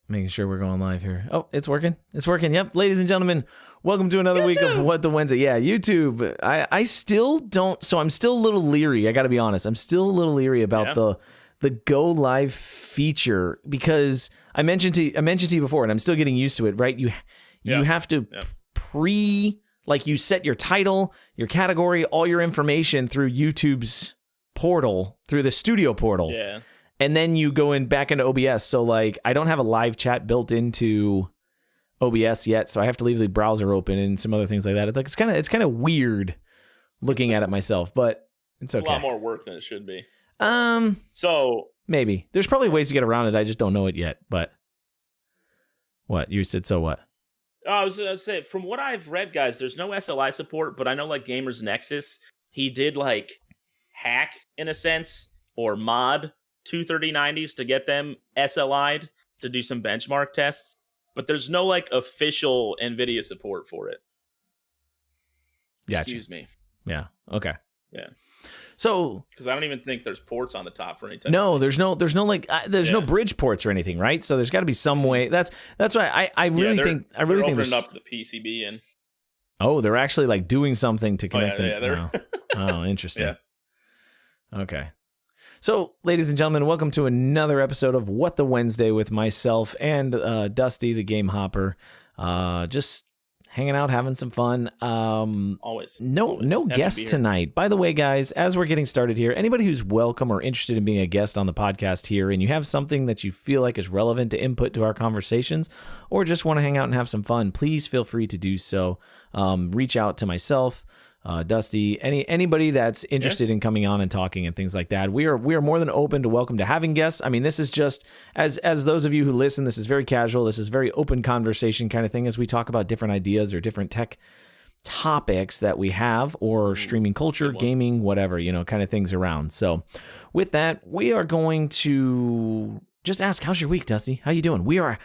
Making sure we're going live here. Oh, it's working. It's working. Yep. Ladies and gentlemen, welcome to another week of What the Wednesday. Yeah, YouTube. I still don't. So I'm still a little leery. I got to be honest. I'm still a little leery about the go live feature because I mentioned to you before, and I'm still getting used to it. Right? You have to you set your title, your category, all your information through YouTube's portal, through the studio portal. Yeah. And then you go back into OBS. So like I don't have a live chat built into OBS yet, so I have to leave the browser open and some other things like that. It's kind of weird looking at it myself, but it's okay. It's a lot more work than it should be. So maybe there's probably ways to get around it. I just don't know it yet. But what you said? So what? I was gonna say, from what I've read, guys, there's no SLI support, but I know like Gamers Nexus, he did like hack in a sense or mod 23090s to get them SLI'd to do some benchmark tests, but there's no like official NVIDIA support for it. Gotcha. Excuse me. Yeah. Okay. Yeah. So, because I don't even think there's ports on the top for any type. No, there's no bridge ports or anything, right? So there's got to be some way. That's why I really think they're opening up the PCB and. Oh, they're actually like doing something to connect them. Yeah, Oh, interesting. Yeah. Okay. So, ladies and gentlemen, welcome to another episode of What the Wednesday with myself and Dusty, the Game Hopper. Just hanging out, having some fun. Always. No guests tonight. By the way, guys, as we're getting started here, anybody who's welcome or interested in being a guest on the podcast here, and you have something that you feel like is relevant to input to our conversations, or just want to hang out and have some fun, please feel free to do so. Reach out to myself. Dusty, anybody that's interested in coming on and talking and things like that, we are more than open to welcome to having guests. I mean, this is just as those of you who listen, this is very casual. This is very open conversation kind of thing as we talk about different ideas or different tech topics that we have, or streaming culture, gaming, whatever, kind of things around. So with that, we are going to just ask, how's your week, Dusty? How you doing? We are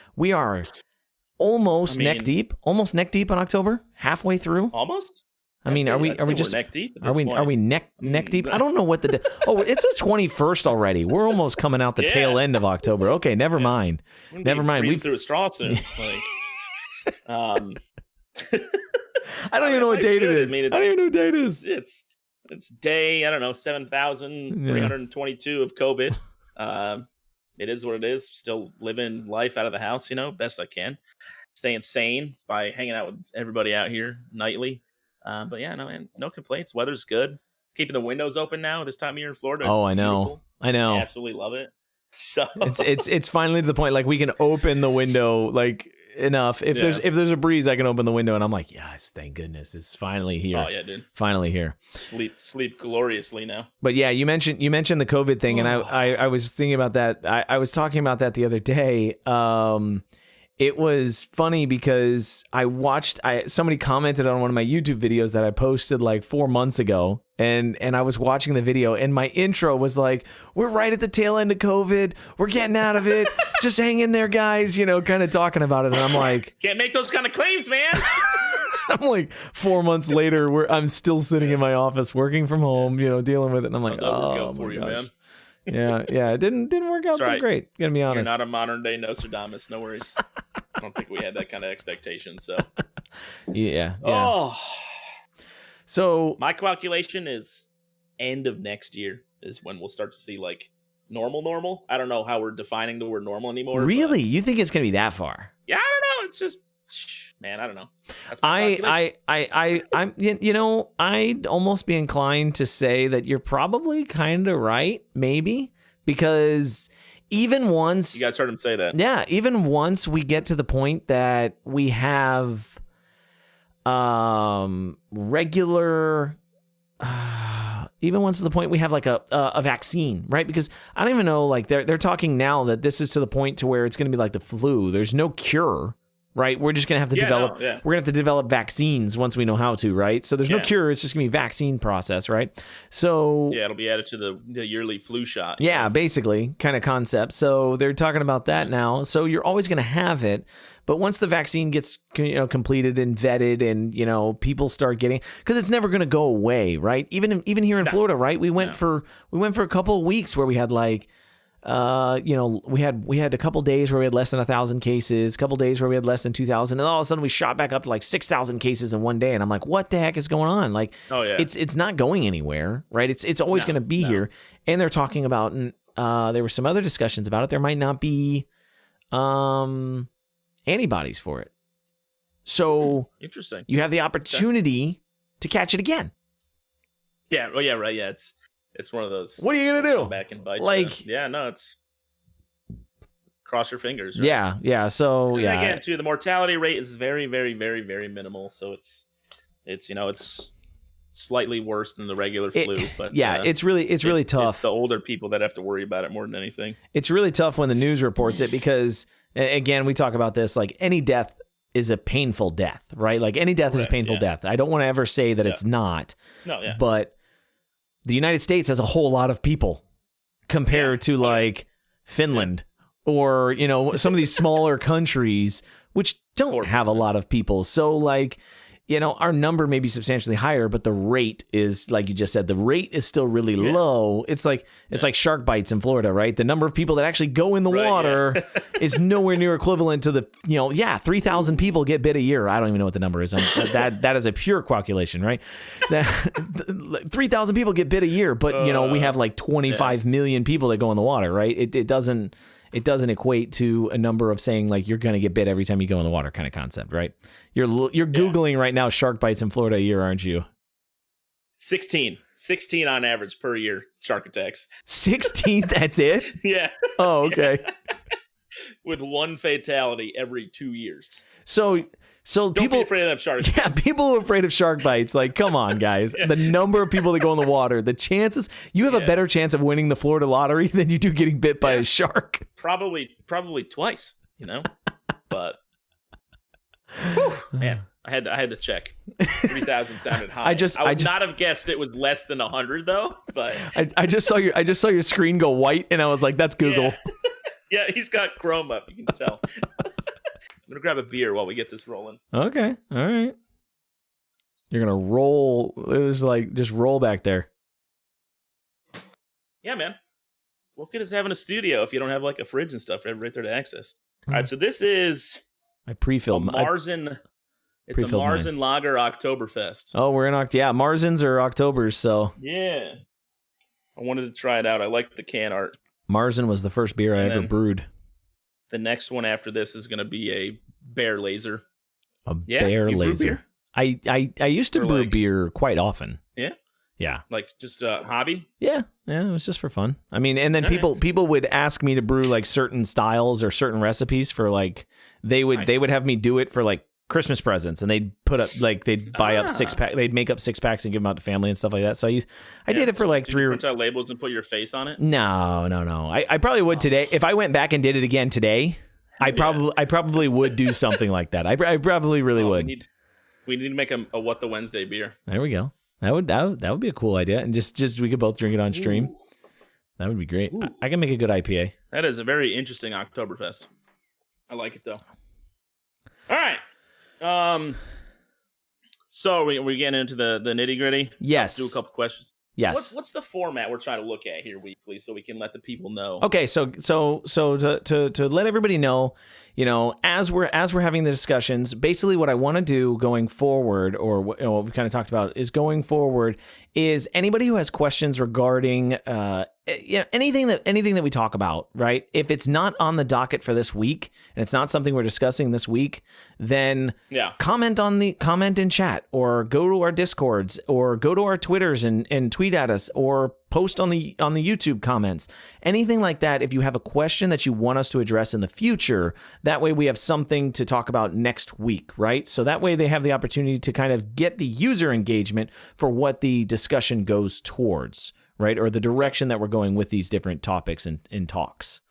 almost neck deep on October, halfway through. Almost? I mean, are we just neck deep? Are we neck deep? I don't know what it's the 21st already. We're almost coming out the tail end of October. Okay, never mind. We've through a straw soon. I don't even know what date it is. I don't even know what date it is. It's day 7,322 of COVID. It is what it is. Still living life out of the house, best I can. Staying sane by hanging out with everybody out here nightly. But yeah, no complaints. Weather's good. Keeping the windows open now this time of year in Florida. Oh, I know. I absolutely love it. So it's finally to the point like we can open the window like enough. If there's a breeze, I can open the window, and I'm like, yes, thank goodness, it's finally here. Oh yeah, dude. Finally here. Sleep gloriously now. But yeah, you mentioned the COVID thing, and I was thinking about that. I was talking about that the other day. It was funny because somebody commented on one of my YouTube videos that I posted like 4 months ago, and I was watching the video, and my intro was like, we're right at the tail end of COVID. We're getting out of it. Just hang in there, guys, kind of talking about it. And I'm like, can't make those kind of claims, man. I'm like 4 months later, I'm still sitting in my office working from home, dealing with it. And I'm like, oh, my gosh. Man. Yeah. It didn't work out so great. Gonna be honest. You're not a modern day Nostradamus. No worries. I don't think we had that kind of expectation. So. Yeah. Oh. So my calculation is end of next year is when we'll start to see like normal. I don't know how we're defining the word normal anymore. Really? You think it's gonna be that far? Yeah, I don't know. It's just. Man, I don't know. That's my I'd almost be inclined to say that you're probably kind of right, maybe, because even once you guys heard him say that, even once we get to the point that we have regular. Even once to the point we have like a vaccine, right? Because I don't even know, like they're talking now that this is to the point to where it's going to be like the flu. There's no cure. Right, we're just gonna have to develop. We're gonna have to develop vaccines once we know how to. Right, so there's no cure. It's just gonna be a vaccine process. Right, so it'll be added to the yearly flu shot. Yeah, basically, kind of concept. So they're talking about that now. So you're always gonna have it, but once the vaccine gets completed and vetted, and people start getting, because it's never gonna go away. Right, even here in Florida. Right, we went for a couple of weeks where we had like. we had a couple days where we had less than 1,000 cases, a couple days where we had less than 2,000, and all of a sudden we shot back up to like 6,000 cases in one day, and I'm like, what the heck is going on? Like, it's not going anywhere, right? It's always going to be here. And they're talking about, there were some other discussions about it. There might not be antibodies for it. So interesting. You have the opportunity to catch it again. Yeah. Oh yeah. Right. Yeah. It's one of those. What are you gonna do? Come back and bite like, you. Yeah. No. It's cross your fingers. Right? Yeah. Yeah. So and yeah. Again, too, the mortality rate is very, very, very, very minimal. So it's slightly worse than the regular flu. But it's really tough. It's the older people that have to worry about it more than anything. It's really tough when the news reports it because, again, we talk about this, like any death is a painful death, right? Like any death is a painful death. I don't want to ever say that it's not. No, yeah. But the United States has a whole lot of people compared to like Finland or, some of these smaller countries which don't have a lot of people. So like, our number may be substantially higher, but the rate is, like you just said, the rate is still really low. It's like shark bites in Florida, right? The number of people that actually go in the water is nowhere near equivalent to the, 3,000 people get bit a year. I don't even know what the number is. That is a pure calculation, right? 3,000 people get bit a year, but we have like 25 million people that go in the water, right? It doesn't equate to a number of saying like you're going to get bit every time you go in the water kind of concept, right? You're Googling right now shark bites in Florida a year, aren't you? 16 on average per year, shark attacks. 16? That's it? Yeah. Oh, okay. With one fatality every 2 years. So don't people be afraid of them shark bites. Yeah, people are afraid of shark bites. Like, come on, guys. The number of people that go in the water, the chances, you have a better chance of winning the Florida lottery than you do getting bit by a shark. Probably twice, But whew, man, I had to check. 3,000 sounded high. I would not have guessed it was less than 100 though. But I just saw your screen go white, and I was like, that's Google. Yeah, he's got Chrome up. You can tell. I'm gonna grab a beer while we get this rolling. Okay, all right. You're gonna roll. It was like just roll back there. Yeah, man. What good is having a studio if you don't have like a fridge and stuff right there to access? All right, so this is I pre-filled Marzen. It's a Marzen Lager Oktoberfest. Oh, we're in Marzens are Octobers, so yeah. I wanted to try it out. I liked the can art. Marzen was the first beer I ever brewed. The next one after this is going to be a Bear Laser. Bear Laser. I used to brew beer quite often. Yeah? Yeah. Like just a hobby? Yeah. Yeah, it was just for fun. I mean, and then people would ask me to brew like certain styles or certain recipes for like they would have me do it for like Christmas presents, and they'd put up like they'd buy up 6-pack, they'd make up 6-packs and give them out to family and stuff like that. So I did it for like 3 or print out labels and put your face on it. No. I probably would today if I went back and did it again today. I probably would do something like that. I probably really would. We need to make a What the Wednesday beer. There we go. That would be a cool idea, and just we could both drink it on stream. Ooh. That would be great. I can make a good IPA. That is a very interesting Oktoberfest. I like it though. All right. So we getting into the nitty gritty. Yes. Do a couple questions. Yes. What's the format we're trying to look at here weekly, so we can let the people know? Okay. So to let everybody know, as we're having the discussions, basically what I want to do going forward, or what we kind of talked about is going forward, is anybody who has questions regarding anything that we talk about, right? If it's not on the docket for this week and it's not something we're discussing this week, then comment in chat, or go to our Discords, or go to our Twitters and tweet at us, or post on the YouTube comments, anything like that. If you have a question that you want us to address in the future, that way we have something to talk about next week, right? So that way they have the opportunity to kind of get the user engagement for what the discussion goes towards, right? Or the direction that we're going with these different topics and talks,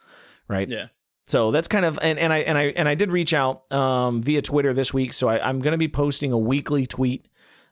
right? Yeah. So that's kind of, and I did reach out via Twitter this week. So I'm going to be posting a weekly tweet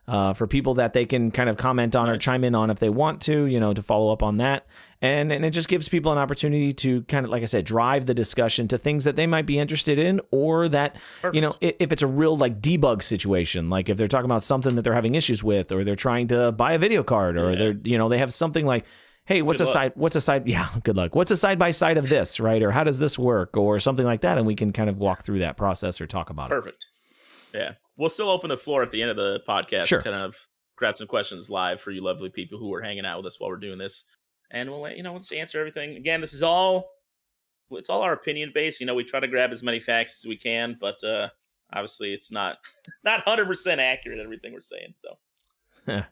for people that they can kind of comment on or chime in on if they want to, to follow up on that. And it just gives people an opportunity to kind of, like I said, drive the discussion to things that they might be interested in, or that, if it's a real like debug situation, like if they're talking about something that they're having issues with, or they're trying to buy a video card, or they're, they have something like, hey, what's a side? Yeah, good luck. What's a side by side of this, right? Or how does this work, or something like that, and we can kind of walk through that process or talk about it. Perfect. Yeah, we'll still open the floor at the end of the podcast. Sure. Kind of grab some questions live for you lovely people who are hanging out with us while we're doing this, and we'll let's answer everything. Again, it's all our opinion based. We try to grab as many facts as we can, but obviously it's not 100% accurate everything we're saying. So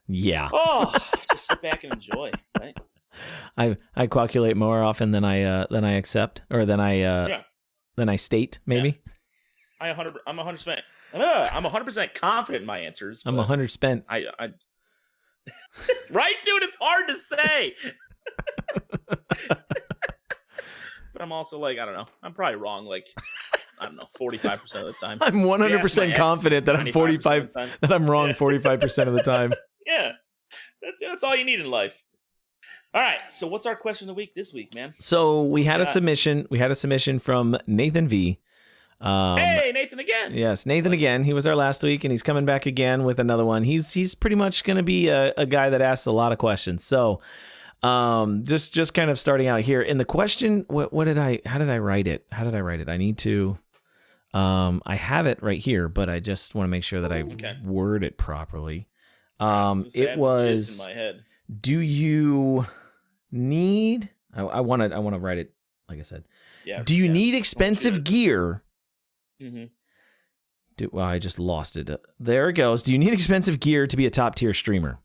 yeah. Oh, just sit back and enjoy, right? I calculate more often than I accept, or than I state, maybe. Yeah. I'm 100% confident in my answers. I'm 100%. I right, dude. It's hard to say. But I'm also like, I don't know. I'm probably wrong. Like, I don't know, 45% of the time. I'm 100% confident that I'm 45. That I'm wrong 45% of the time. Yeah, that's all you need in life. All right. So what's our question of the week this week, man? So we had a submission. We had a submission from Nathan V. Hey, Nathan again. Yes, Nathan again. He was our last week, and he's coming back again with another one. He's pretty much going to be a guy that asks a lot of questions. So just kind of starting out here in the question. How did I write it? I need to. I have it right here, but I just want to make sure that I word it properly. It was. In my head. Do you need? I want to write it like I said. Yeah. Do you need expensive gear? Mm-hmm. Well, I just lost it. There it goes. Do you need expensive gear to be a top tier streamer?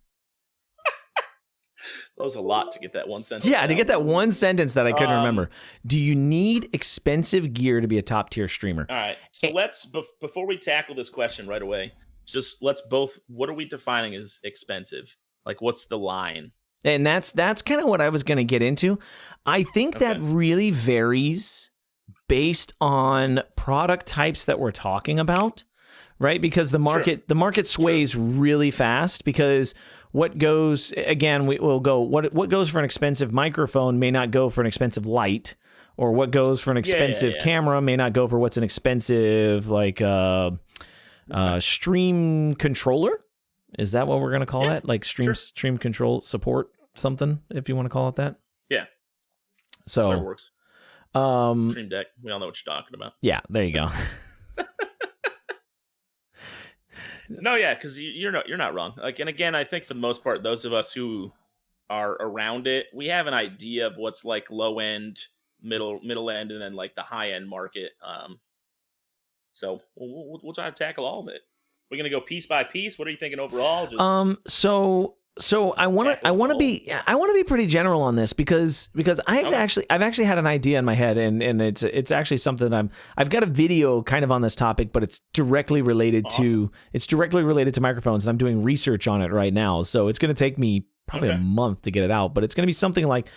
That was a lot to get that one sentence. Yeah, to get that one sentence that I couldn't remember. Do you need expensive gear to be a top tier streamer? All right. So let's before we tackle this question right away, let's both. What are we defining as expensive? Like, what's the line? And that's kind of what I was going to get into. I think that really varies based on product types that we're talking about, right? Because the market sways really fast, because what goes, again, we'll go, what goes for an expensive microphone may not go for an expensive light, or what goes for an expensive camera may not go for what's an expensive, stream controller. Is that what we're going to call that? Like stream control support something, if you want to call it that? Yeah. So that works. Stream Deck. We all know what you're talking about. Yeah, there you go. No, yeah, because you're not wrong. Like, and again, I think for the most part, those of us who are around it, we have an idea of what's like low end, middle end, and then like the high end market. So we'll try to tackle all of it. We're gonna go piece by piece. What are you thinking overall? So I want to be pretty general on this because I've actually had an idea in my head, and it's actually something that I've got a video kind of on this topic, but it's directly related to microphones, and I'm doing research on it right now. So it's going to take me probably a month to get it out, but it's going to be something like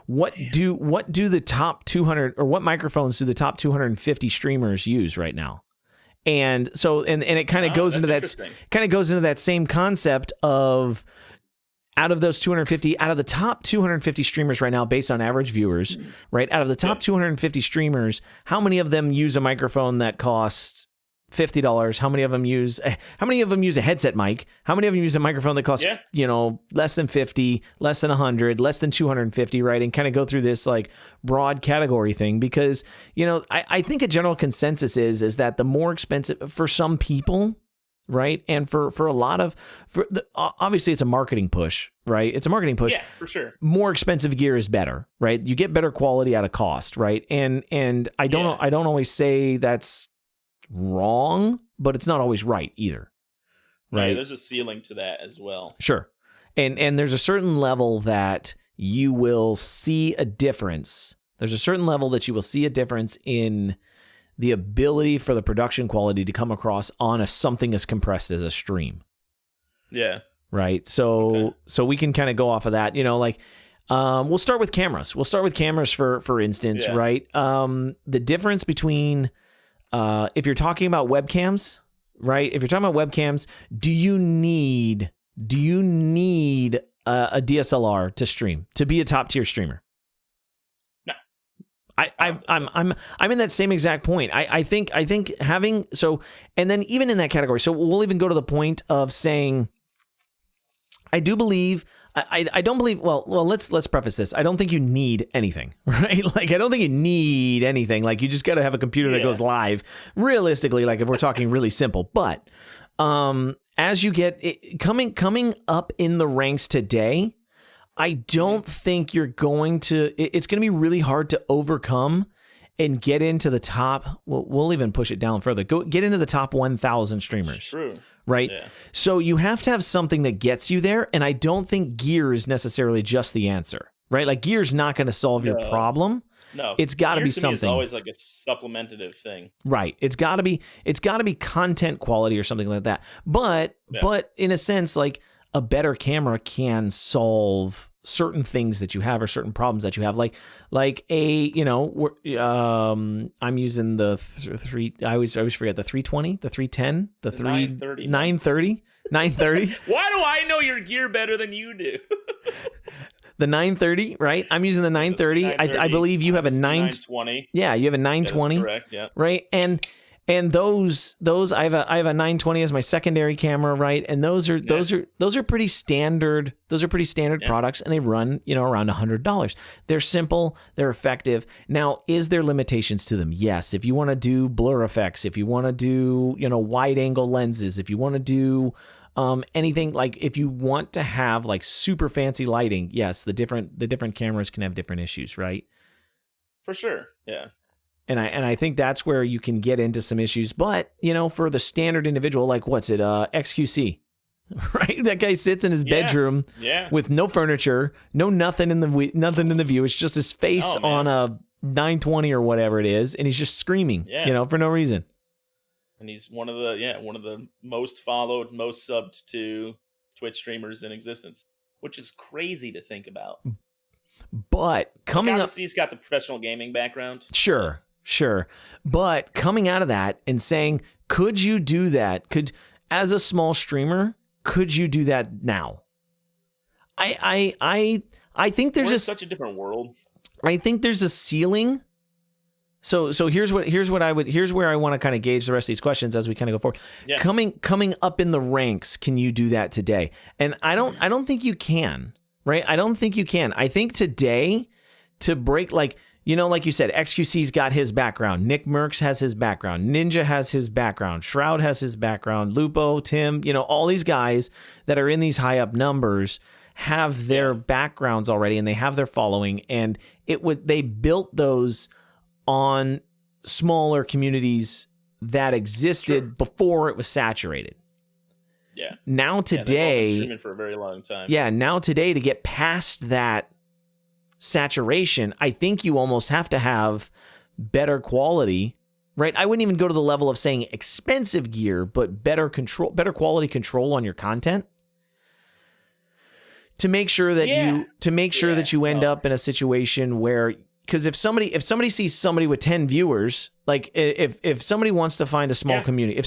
what do the top 200, or what microphones do the top 250 streamers use right now? And so and it kind of goes into that same concept of, out of those 250, out of the top 250 streamers right now, based on average viewers, right? Out of the top 250 streamers, how many of them use a microphone that costs $50? How many of them use a headset mic? How many of them use a microphone that costs less than 50, less than 100, less than 250, right? And kind of go through this like broad category thing, because I think a general consensus is that the more expensive for some people, right? And for a lot of, obviously it's a marketing push, right? It's a marketing push. Yeah, for sure. More expensive gear is better, right? You get better quality at a cost, right? And I don't always say that's wrong, but it's not always right either, right? Yeah, there's a ceiling to that as well. Sure. And there's a certain level that you will see a difference. There's a certain level that you will see a difference in the ability for the production quality to come across on something as compressed as a stream. Yeah. Right. So we can kind of go off of that, we'll start with cameras. For instance, right? The difference between, if you're talking about webcams, right? If you're talking about webcams, do you need a DSLR to stream, to be a top tier streamer? I'm in that same exact point. I think having, so, and then even in that category, so we'll even go to the point of saying, I do believe I don't believe. Well, let's preface this. I don't think you need anything, right? Like, I don't think you need anything. Like, you just got to have a computer that goes live. Realistically, like if we're talking really simple, but as you get coming up in the ranks today, I don't think you're going to. It's going to be really hard to overcome and get into the top. We'll even push it down further. Get into the top 1,000 streamers. It's true. Right? Yeah. So you have to have something that gets you there, and I don't think gear is necessarily just the answer, right? Like, gear's not going to solve your problem. No, it's got to be something. It's always like a supplementative thing, right? It's got to be content quality or something like that. But in a sense, like, a better camera can solve certain things that you have or certain problems that you have, like a, I'm using the I always forget the 320, the 310, the 930. Why do I know your gear better than you do? The 930, right? I'm using the 930. I believe you have a 920. Yeah, you have a 920. That is correct. Yeah. Right, and those I have a 920 as my secondary camera, right? And those are pretty standard. Those are pretty standard products, and they run around $100. They're simple, they're effective. Now, is there limitations to them? Yes. If you want to do blur effects, if you want to do wide angle lenses, if you want to do anything, like if you want to have like super fancy lighting, yes, the different cameras can have different issues, right? For sure, yeah. And I think that's where you can get into some issues. But, for the standard individual, like, what's it, XQC, right? That guy sits in his bedroom with no furniture, nothing in the view. It's just his face on a 920 or whatever it is, and he's just screaming, for no reason. And he's one of the most followed, most subbed to Twitch streamers in existence, which is crazy to think about. But coming up, he's got the professional gaming background. Sure. But coming out of that and saying, could you do that? As a small streamer, could you do that now? I think there's such a different world. I think there's a ceiling. So here's where I want to kind of gauge the rest of these questions as we kind of go forward. Yeah. Coming up in the ranks, can you do that today? And I don't think you can, right? I don't think you can. I think today, to break, like you said, XQC's got his background. Nick Merckx has his background. Ninja has his background. Shroud has his background. Lupo, Tim, all these guys that are in these high up numbers have their backgrounds already, and they have their following, and they built those on smaller communities that existed before it was saturated. Yeah. Now today, they've been streaming for a very long time. Yeah. Now today, to get past that saturation, I think you almost have to have better quality, right? I wouldn't even go to the level of saying expensive gear, but better quality control on your content to make sure that you end up in a situation where, because if somebody sees somebody with 10 viewers, like if somebody wants to find a small community,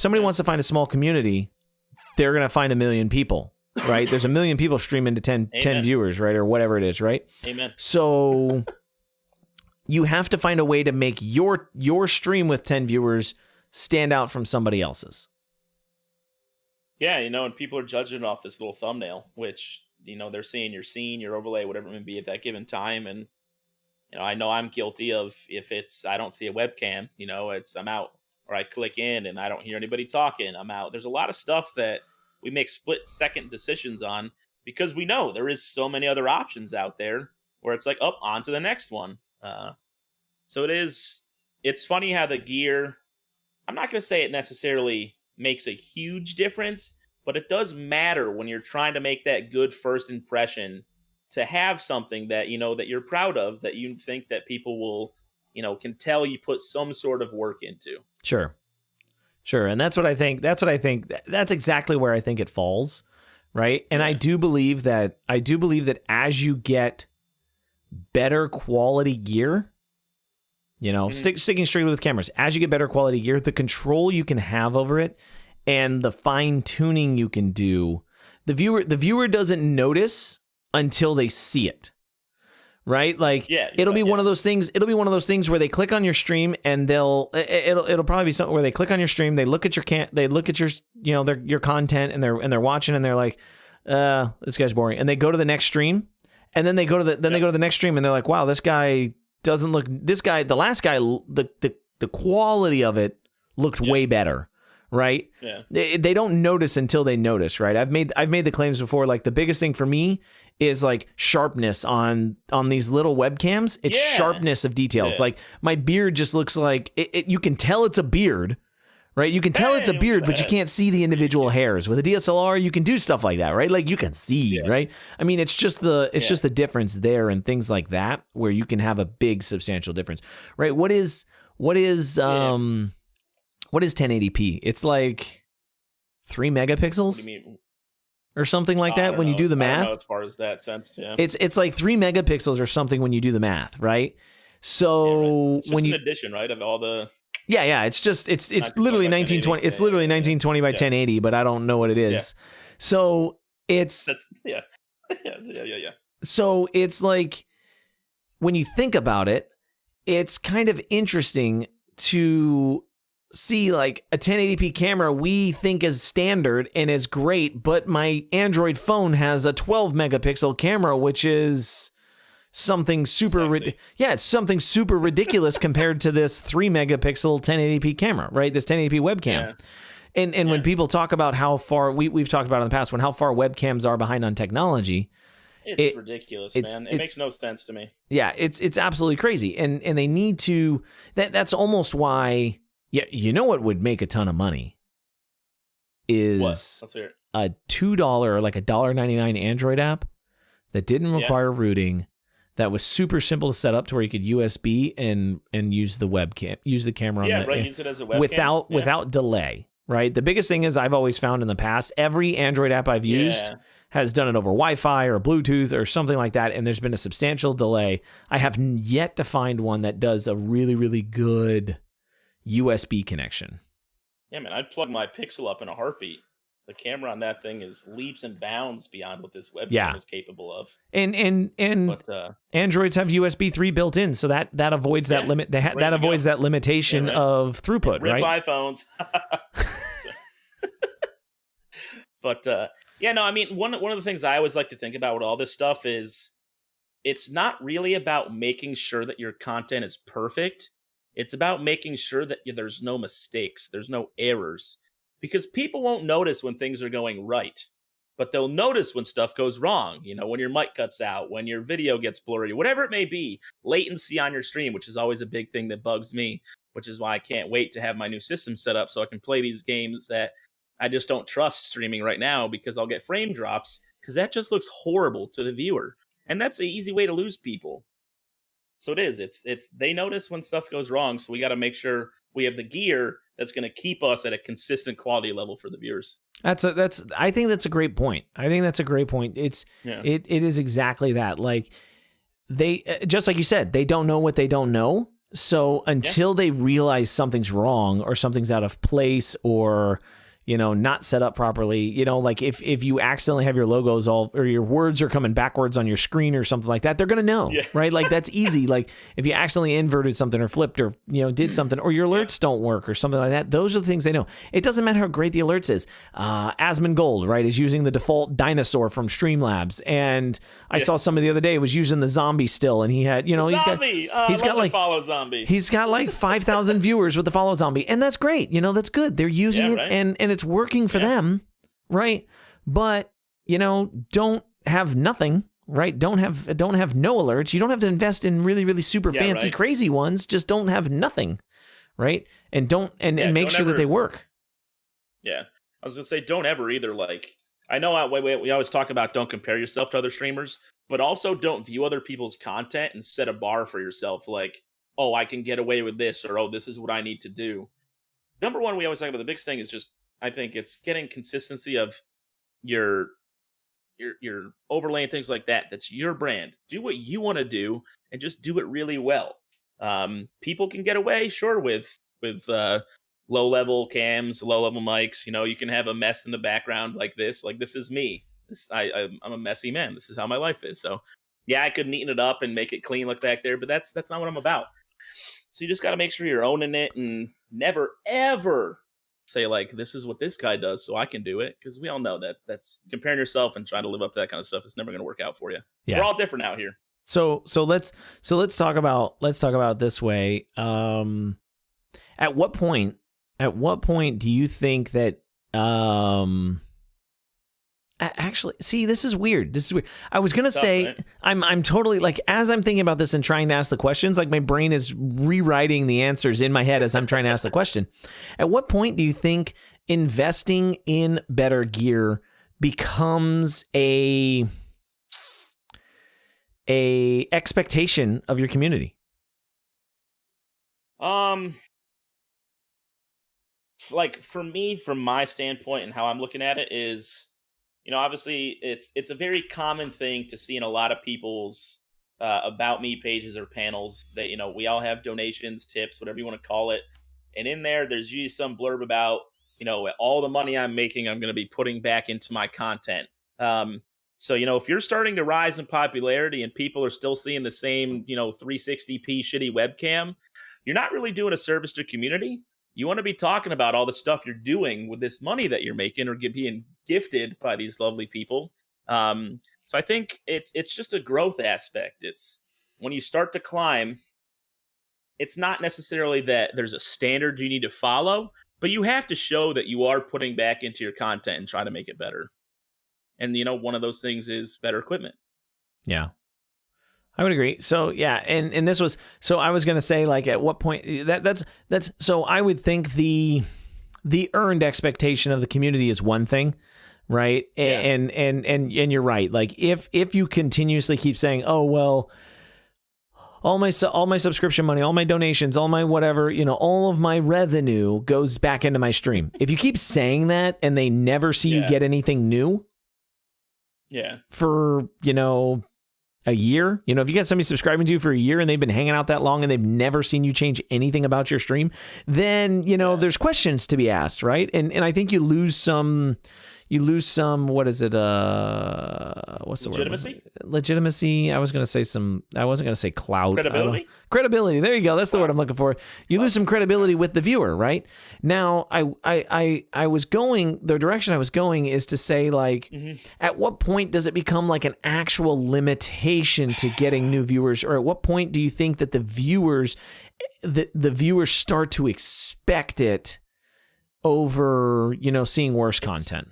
they're going to find 1 million people. Right? There's 1 million people streaming to 10 viewers, right? Or whatever it is, right? Amen. So you have to find a way to make your stream with 10 viewers stand out from somebody else's. Yeah, and people are judging off this little thumbnail, which, they're seeing your scene, your overlay, whatever it may be at that given time. And, I know I'm guilty of, if I don't see a webcam, I'm out. Or I click in and I don't hear anybody talking, I'm out. There's a lot of stuff that we make split-second decisions on because we know there is so many other options out there where it's like, on to the next one. So it's funny how the gear, I'm not going to say it necessarily makes a huge difference, but it does matter when you're trying to make that good first impression, to have something that, that you're proud of, that you think that people will, can tell you put some sort of work into. Sure. And that's what I think. That's exactly where I think it falls. Right. And I do believe that as you get better quality gear, sticking strictly with cameras, as you get better quality gear, the control you can have over it and the fine tuning you can do, the viewer doesn't notice until they see it. Right? Like, it'll be one of those things. It'll be one of those things where they click on your stream and it'll probably be something where they click on your stream, they look at your your content, and they're watching and they're like, this guy's boring. And they go to the next stream, and then they go to the next stream, and they're like, wow, this guy doesn't look. This guy, the last guy, the quality of it looked way better. Right? Yeah. They don't notice until they notice, right? I've made the claims before. Like the biggest thing for me is like sharpness on these little webcams. It's sharpness of details. Like my beard just looks like you can tell it's a beard, right? You can tell it's a beard, but you can't see the individual hairs. With a DSLR, you can do stuff like that, right? Like you can see, right? I mean, it's just just the difference there and things like that where you can have a big substantial difference, right? What is 1080p? It's like 3 megapixels. What do you mean? Or something like that when you do the math. I don't know as far as that sense, yeah. It's like 3 megapixels or something when you do the math, right? So it's just when you an addition, right, of all the it's literally 1920. It's literally 1920 by 1080, but I don't know what it is. Yeah. So yeah. So it's like when you think about it, it's kind of interesting to see like a 1080p camera we think is standard and is great, but my Android phone has a 12 megapixel camera, which is something super it's something super ridiculous compared to this 3 megapixel 1080p camera, right? This 1080p webcam. And when people talk about how far we've talked about in the past, how far webcams are behind on technology, it's ridiculous, man. It makes no sense to me. Yeah, it's absolutely crazy. And they need to that's almost why. Yeah, you know what would make a ton of money is Let's hear it. a $2 or like a $1.99 Android app that didn't require rooting, that was super simple to set up to where you could USB and use the webcam, use the camera on use it as a webcam without delay. Right. The biggest thing is I've always found in the past, every Android app I've used has done it over Wi-Fi or Bluetooth or something like that, and there's been a substantial delay. I have yet to find one that does a really, really good USB connection. Yeah, man, I'd plug my Pixel up in a heartbeat. The camera on that thing is leaps and bounds beyond what this webcam is capable of. And Androids have USB 3 built in, so that avoids that limit. That avoids that limitation of throughput, Rip right? iPhones. But I mean, one of the things I always like to think about with all this stuff is it's not really about making sure that your content is perfect. It's about making sure that there's no mistakes, there's no errors, because people won't notice when things are going right, but they'll notice when stuff goes wrong. You know, when your mic cuts out, when your video gets blurry, whatever it may be, latency on your stream, which is always a big thing that bugs me, which is why I can't wait to have my new system set up so I can play these games that I just don't trust streaming right now because I'll get frame drops because that just looks horrible to the viewer. And that's an easy way to lose people. So it is. It's they notice when stuff goes wrong, so we got to make sure we have the gear that's going to keep us at a consistent quality level for the viewers. I think that's a great point. It is exactly that. Like they just like you said, they don't know what they don't know. So until they realize something's wrong or something's out of place or not set up properly, like if you accidentally have your logos or your words are coming backwards on your screen or something like that, they're going to know, right? Like that's easy. Like if you accidentally inverted something or flipped or, did something or your alerts don't work or something like that, those are the things they know. It doesn't matter how great the alerts is. Asmongold, right, is using the default dinosaur from Streamlabs. And I saw somebody the other day was using the zombie still. And he had, he's got like follow zombie. He's got like 5,000 viewers with the follow zombie. And that's great. That's good. They're using it and it's working for them, right? But don't have nothing, right? Don't have no alerts. You don't have to invest in really, really super fancy, crazy ones. Just don't have nothing, right? And make sure that they work. Yeah, I was gonna say, don't ever either. Like I know we always talk about don't compare yourself to other streamers, but also don't view other people's content and set a bar for yourself. Like, oh, I can get away with this, or oh, this is what I need to do. Number one, we always talk about the biggest thing is just. I think it's getting consistency of your overlaying things like that. That's your brand. Do what you want to do and just do it really well. People can get away, sure, with low level cams, low level mics. You can have a mess in the background like this. Like this is me. I'm a messy man. This is how my life is. So yeah, I could neaten it up and make it clean look back there, but that's not what I'm about. So you just got to make sure you're owning it and never ever say like, this is what this guy does, so I can do it. Because we all know that that's comparing yourself and trying to live up to that kind of stuff is never going to work out for you. Yeah. We're all different out here. So let's talk about it this way. At what point do you think that actually, see, this is weird. I was gonna say, right? I'm totally like, as I'm thinking about this and trying to ask the questions, like my brain is rewriting the answers in my head as I'm trying to ask the question. At what point do you think investing in better gear becomes a expectation of your community? Like for me, from my standpoint and how I'm looking at it is, obviously it's a very common thing to see in a lot of people's about me pages or panels that, we all have donations, tips, whatever you want to call it. And in there's usually some blurb about, all the money I'm making, I'm going to be putting back into my content. So, if you're starting to rise in popularity and people are still seeing the same, 360p shitty webcam, you're not really doing a service to community. You want to be talking about all the stuff you're doing with this money that you're making or being gifted by these lovely people. So I think it's just a growth aspect. It's when you start to climb, it's not necessarily that there's a standard you need to follow, but you have to show that you are putting back into your content and try to make it better. And, one of those things is better equipment. Yeah. I would agree. So yeah, and this was, so I was going to say, like, at what point that's so I would think the earned expectation of the community is one thing, right? Yeah. And you're right. Like if you continuously keep saying, oh well, all my subscription money, all my donations, all my whatever, all of my revenue goes back into my stream. If you keep saying that and they never see you get anything new, for a year, if you got somebody subscribing to you for a year and they've been hanging out that long and they've never seen you change anything about your stream, then, there's questions to be asked, right? And I think you lose some, what is it? What's the legitimacy? Word? Legitimacy. I wasn't going to say clout. Credibility? Credibility. There you go. That's the word I'm looking for. You lose some credibility with the viewer, right? Now, I was going, the direction I was going is to say, like, at what point does it become like an actual limitation to getting new viewers? Or at what point do you think that the viewers start to expect it over, seeing worse content?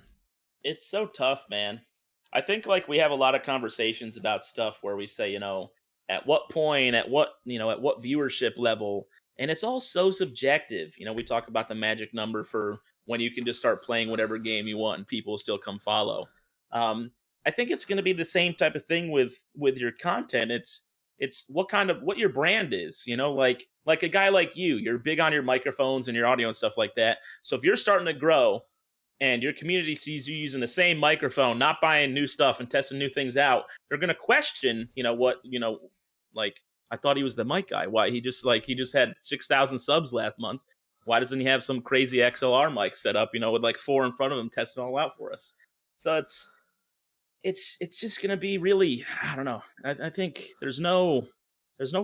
It's so tough, man. I think like we have a lot of conversations about stuff where we say, at what point, at what viewership level, and it's all so subjective. We talk about the magic number for when you can just start playing whatever game you want and people will still come follow. I think it's going to be the same type of thing with your content. It's what your brand is, like a guy like you're big on your microphones and your audio and stuff like that. So if you're starting to grow and your community sees you using the same microphone, not buying new stuff and testing new things out, they're going to question, like, I thought he was the mic guy. Why he just had 6,000 subs last month. Why doesn't he have some crazy XLR mic set up, with like 4 in front of him testing it all out for us? So it's just going to be really, I don't know. I think there's no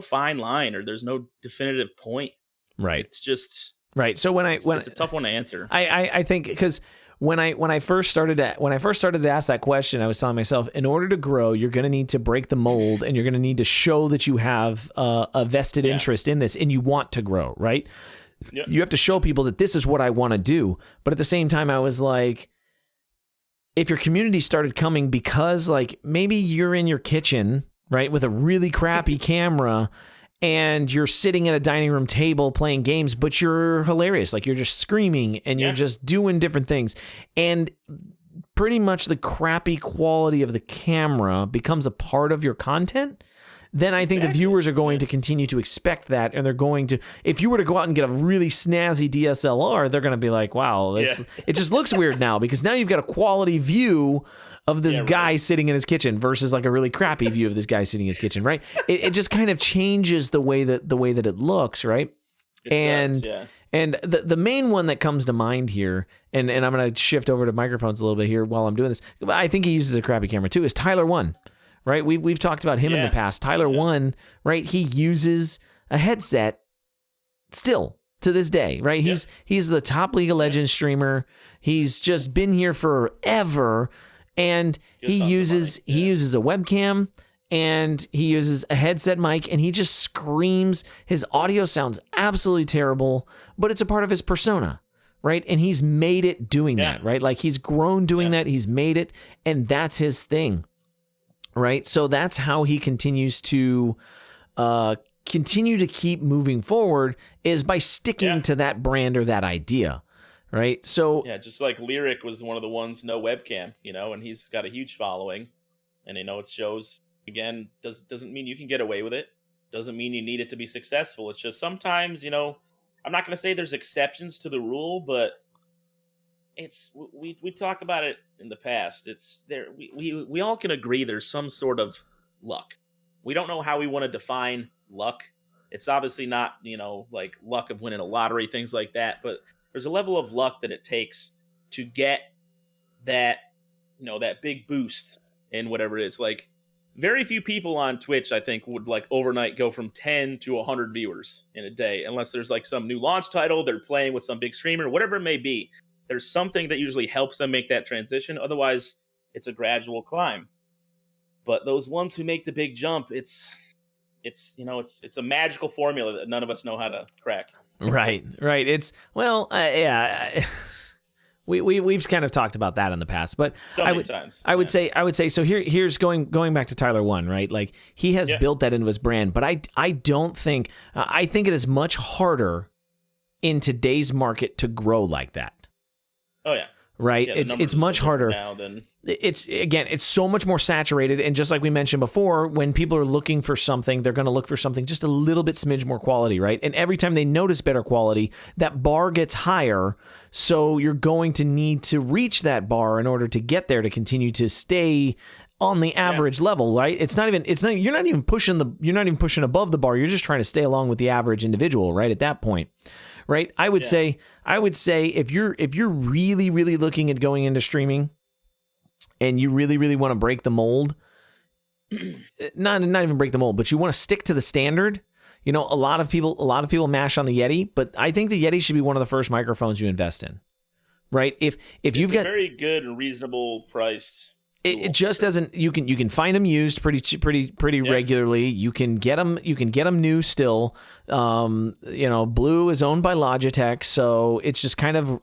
fine line or there's no definitive point. Right. It's just right. So it's a tough one to answer. I think because when I first started to ask that question, I was telling myself, in order to grow, you're going to need to break the mold and you're going to need to show that you have a vested interest in this and you want to grow, right? Yep. You have to show people that this is what I want to do. But at the same time, I was like, if your community started coming because like maybe you're in your kitchen, right, with a really crappy camera and you're sitting at a dining room table playing games, but you're hilarious. Like you're just screaming and you're just doing different things. And pretty much the crappy quality of the camera becomes a part of your content. Then I think the viewers are going to continue to expect that. And they're going to, if you were to go out and get a really snazzy DSLR, they're going to be like, wow, it just looks weird now because now you've got a quality view of this guy sitting in his kitchen versus like a really crappy view of this guy sitting in his kitchen, right? It just kind of changes the way that it looks, right? And the main one that comes to mind here, and I'm going to shift over to microphones a little bit here while I'm doing this. I think he uses a crappy camera too. Is Tyler One, right? We've talked about him in the past. Tyler One, right? He uses a headset still to this day, right? He's the top League of Legends streamer. He's just been here forever, and he uses a webcam and he uses a headset mic, and he just screams. His audio sounds absolutely terrible, but it's a part of his persona, right? And he's made it doing that, right? Like he's grown doing that. He's made it, and that's his thing, right? So that's how he continues to keep moving forward, is by sticking to that brand or that idea, right? So just like Lyric was one of the ones, no webcam, and he's got a huge following, and it shows. Again, doesn't mean you can get away with it. Doesn't mean you need it to be successful. It's just sometimes, I'm not going to say there's exceptions to the rule, but we talk about it in the past. It's there. We all can agree there's some sort of luck. We don't know how we want to define luck. It's obviously not, like luck of winning a lottery, things like that. But there's a level of luck that it takes to get that, that big boost in whatever it is. Like, very few people on Twitch, I think, would like overnight go from 10 to 100 viewers in a day, unless there's like some new launch title, they're playing with some big streamer, whatever it may be. There's something that usually helps them make that transition. Otherwise, it's a gradual climb. But those ones who make the big jump, it's a magical formula that none of us know how to crack. Right. It's We've kind of talked about that in the past, but I would say so. Here's going back to Tyler 1, right? Like he has built that into his brand, but I don't think I think it is much harder in today's market to grow like that. Oh yeah. Right. Yeah, it's much harder now than... It's so much more saturated. And just like we mentioned before, when people are looking for something, they're going to look for something just a little bit smidge more quality, right? And every time they notice better quality, that bar gets higher. So you're going to need to reach that bar in order to get there, to continue to stay on the average level, right? You're not even pushing above the bar. You're just trying to stay along with the average individual, right? At that point. Right. I would say if you're really, really looking at going into streaming and you really, really want to break the mold, not even break the mold, but you want to stick to the standard. A lot of people mash on the Yeti, but I think the Yeti should be one of the first microphones you invest in. Right. If you've got very good and reasonable priced. It just doesn't. You can find them used pretty regularly. You can get them new still. Blue is owned by Logitech, so it's just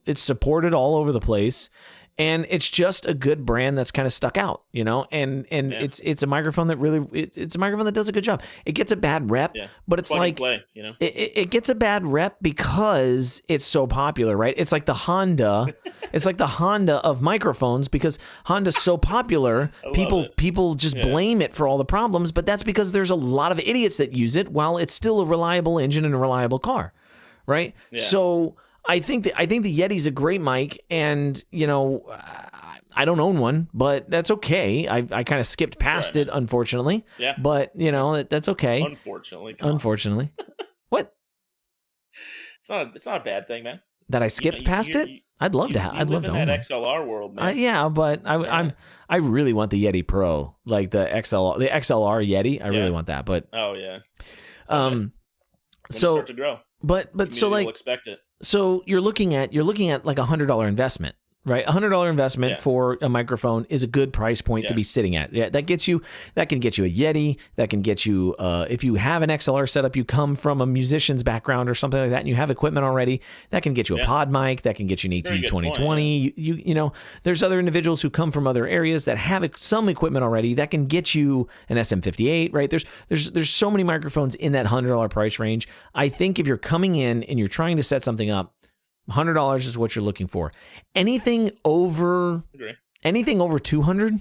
it's supported all over the place, and it's just a good brand that's kind of stuck out. It's a microphone that it's a microphone that does a good job. It gets a bad rep, but it's like it gets a bad rep because it's so popular, right? It's like the Honda. It's like the Honda of microphones, because Honda's so popular, people just blame it for all the problems, but that's because there's a lot of idiots that use it while it's still a reliable engine and a reliable car, right? Yeah. So I think the Yeti's a great mic, and I don't own one, but that's okay. I kind of skipped past it, unfortunately. Yeah. But that's okay. Unfortunately. What? It's not a bad thing, man. That I skipped past it? I'd love to have. I'd love to own that XLR world, man. Yeah, but I really want the Yeti Pro, like the XLR Yeti. I really want that. But when you start to grow, but so like, will expect it. So you're looking at like $100 investment. Right, $100 investment for a microphone is a good price point to be sitting at. Yeah, that can get you a Yeti. That can get you if you have an XLR setup, you come from a musician's background or something like that, and you have equipment already. That can get you a pod mic. That can get you an AT2020. You there's other individuals who come from other areas that have some equipment already. That can get you an SM58. Right, there's so many microphones in that $100 price range. I think if you're coming in and you're trying to set something up, $100 is what you're looking for. Anything over $200,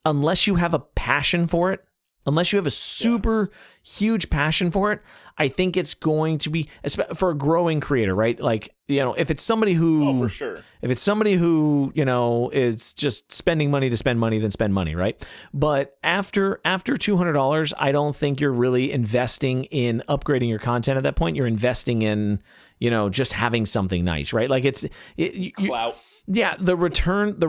unless you have a passion for it, unless you have a super huge passion for it, I think it's going to be for a growing creator, right? Like, if it's somebody who, for sure. If it's somebody who, is just spending money to spend money, then spend money, right? But after $200, I don't think you're really investing in upgrading your content at that point. You're investing in, just having something nice, right? Like clout. Yeah, the return. I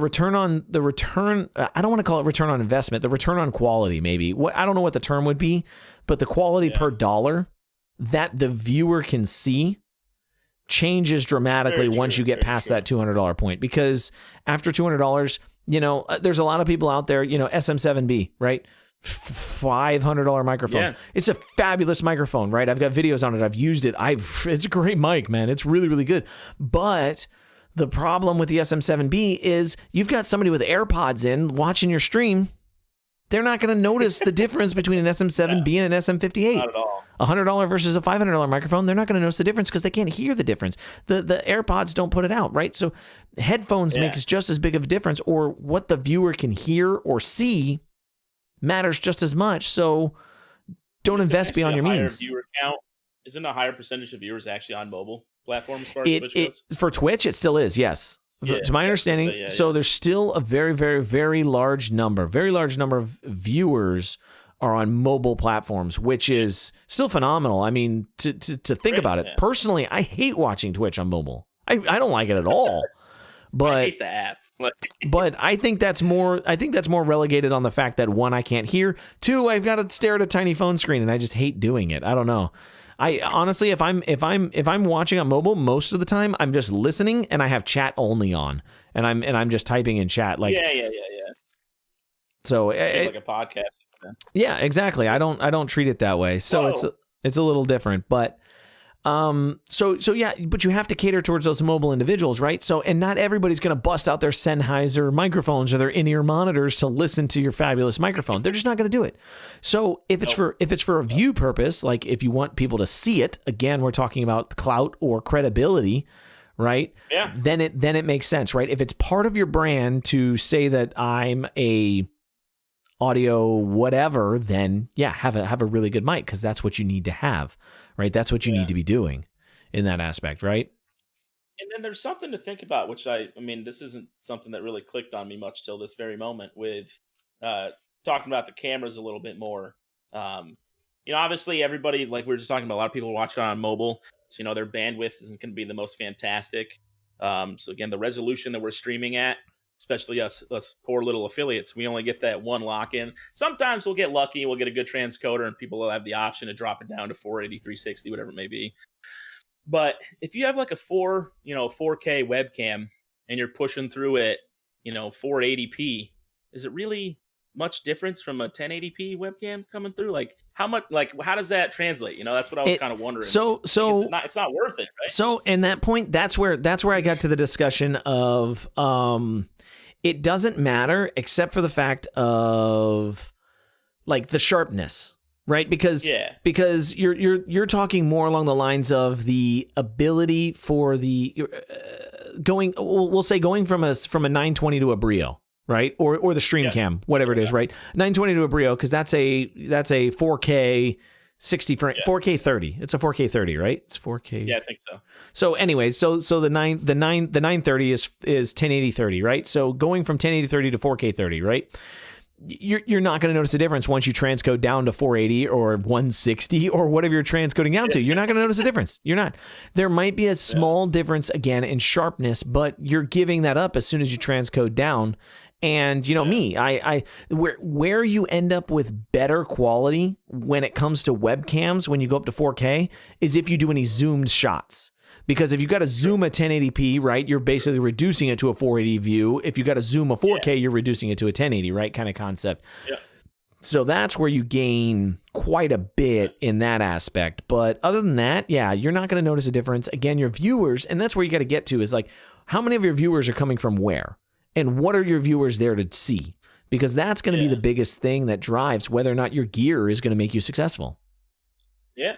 don't want to call it return on investment. The return on quality, maybe. I don't know what the term would be, but the quality per dollar, that the viewer can see changes dramatically once you get past that $200 point. Because after $200, there's a lot of people out there, SM7B, right? $500 microphone. Yeah. It's a fabulous microphone, right? I've got videos on it. I've used it. It's a great mic, man. It's really, really good. But the problem with the SM7B is you've got somebody with AirPods in watching your stream. They're not going to notice the difference between an SM7B and an SM58. Not at all. $100 versus a $500 microphone, they're not going to notice the difference because they can't hear the difference. The AirPods don't put it out, right? So headphones makes just as big of a difference, or what the viewer can hear or see matters just as much. So don't invest beyond your means. Viewer count? Isn't a higher percentage of viewers actually on mobile platforms as far as Twitch goes? For Twitch, it still is, yes. To my understanding, so there's still a very, very, very large number of viewers are on mobile platforms, which is still phenomenal. I mean, to think about it, personally, I hate watching Twitch on mobile. I don't like it at all. But I hate the app. But I think that's more relegated on the fact that, one, I can't hear. Two, I've got to stare at a tiny phone screen, and I just hate doing it. I don't know. I honestly, if I'm watching on mobile, most of the time I'm just listening and I have chat only on, and I'm just typing in chat like yeah. So like a podcast. Yeah, exactly. I don't treat it that way. So it's a little different, but so yeah, but you have to cater towards those mobile individuals, right? So, and not everybody's going to bust out their Sennheiser microphones or their in-ear monitors to listen to your fabulous microphone. They're just not going to do it. So if it's for a view purpose, like if you want people to see it, again, we're talking about clout or credibility, right? Yeah. Then it makes sense, right? If it's part of your brand to say that I'm a audio whatever, then yeah, have a really good mic, because that's what you need to have. Right, that's what you need to be doing in that aspect, right? And then there's something to think about, which I mean, this isn't something that really clicked on me much till this very moment, with talking about the cameras a little bit more. Obviously everybody, like we were just talking about, a lot of people watch it on mobile, so their bandwidth isn't going to be the most fantastic. So again, the resolution that we're streaming at, especially us poor little affiliates, we only get that one lock-in. Sometimes we'll get lucky, we'll get a good transcoder, and people will have the option to drop it down to 480, 360, whatever it may be. But if you have like a 4K webcam and you're pushing through it, 480p, is it really much difference from a 1080p webcam coming through? Like how does that translate? That's what I was kind of wondering. So it's not worth it, right? So in that point, that's where I got to the discussion of it doesn't matter except for the fact of like the sharpness, right? Because you're talking more along the lines of the ability for the going from a 920 to a Brio, right? Or the stream cam, whatever it is, right? 920 to a Brio, because that's a 4K 60 frame, 4K 30. It's a 4K 30, right? It's 4K. Yeah, I think so. So anyway, so the 930 is 1080 30, right? So going from 1080 30 to 4K 30, right? You're not going to notice a difference once you transcode down to 480 or 160 or whatever you're transcoding down to. You're not going to notice a difference. You're not. There might be a small difference again in sharpness, but you're giving that up as soon as you transcode down. And me, where you end up with better quality when it comes to webcams when you go up to 4K is if you do any zoomed shots. Because if you got to zoom a 1080p, right, you're basically reducing it to a 480 view. If you got to zoom a 4K, you're reducing it to a 1080, right, kind of concept. Yeah. So that's where you gain quite a bit in that aspect. But other than that, yeah, you're not going to notice a difference. Again, your viewers, and that's where you got to get to, is like, how many of your viewers are coming from where? And what are your viewers there to see? Because that's going to be the biggest thing that drives whether or not your gear is going to make you successful. Yeah.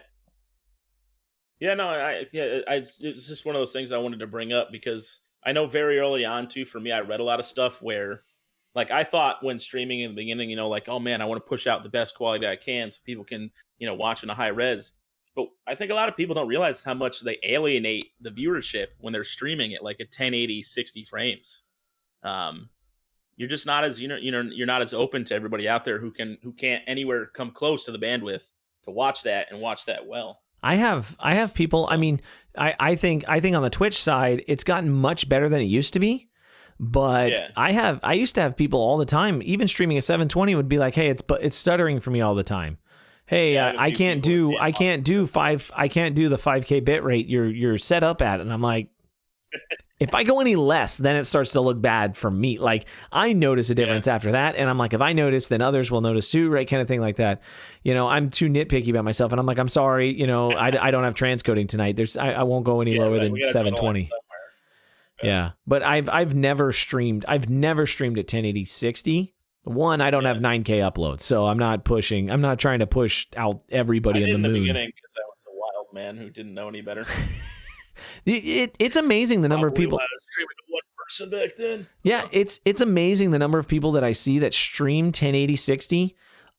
Yeah, no, it's just one of those things I wanted to bring up, because I know very early on, too, for me, I read a lot of stuff where, like, I thought when streaming in the beginning, like, oh, man, I want to push out the best quality I can so people can, watch in a high res. But I think a lot of people don't realize how much they alienate the viewership when they're streaming at, like, a 1080, 60 frames. You're just not as you're not as open to everybody out there who can't anywhere come close to the bandwidth to watch that and watch that well. I have people. So, I mean, I think on the Twitch side, it's gotten much better than it used to be. But I used to have people all the time, even streaming a 720 would be like, hey, it's stuttering for me all the time. hey, Yeah, I have a I few can't people do that can't I can't do the 5K bit rate you're set up at. And I'm like, if I go any less, then it starts to look bad for me. Like, I notice a difference after that. And I'm like, if I notice, then others will notice too, right? Kind of thing like that. You know, I'm too nitpicky about myself. And I'm like, I'm sorry, you know, I don't have transcoding tonight. I won't go any lower than 720. Yeah. But I've never streamed at 1080 60. One, I don't have 9K uploads. So I'm not trying to push out everybody in the moon. In the beginning, because I was a wild man who didn't know any better. It's amazing the number of people streaming to one person back then. Yeah, it's amazing the number of people that I see that stream 1080 60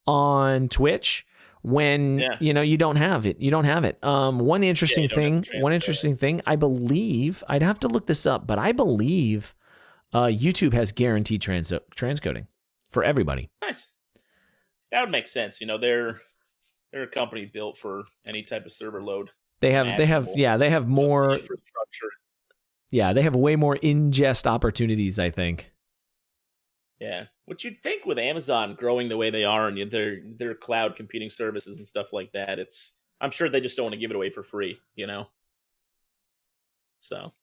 on Twitch when you know you don't have it. One interesting thing, I believe, I'd have to look this up, but I believe YouTube has guaranteed transcoding for everybody. Nice. That would make sense. You know, they're a company built for any type of server load. They have more infrastructure. Yeah, they have way more ingest opportunities, I think. Yeah, what you'd think with Amazon growing the way they are and their cloud computing services and stuff like that, I'm sure they just don't want to give it away for free, you know. So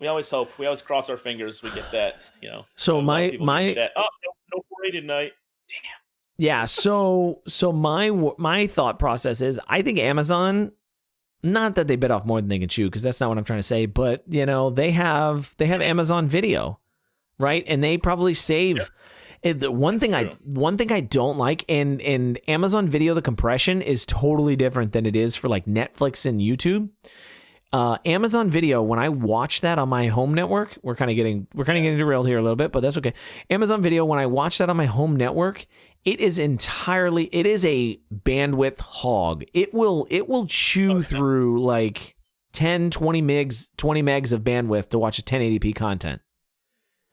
we always cross our fingers we get that, you know. So my chat, no parade tonight. Damn. Yeah, so my thought process is I think Amazon, not that they bit off more than they can chew, because that's not what I'm trying to say, but you know, they have Amazon Video, right? And they probably save the one thing I don't like, and Amazon Video, the compression is totally different than it is for like Netflix and YouTube. Amazon Video, when I watch that on my home network, we're kind of getting derailed here a little bit, but that's okay. Amazon Video, when I watch that on my home network, it is a bandwidth hog. It will chew through like 10, 20 megs of bandwidth to watch a 1080p content.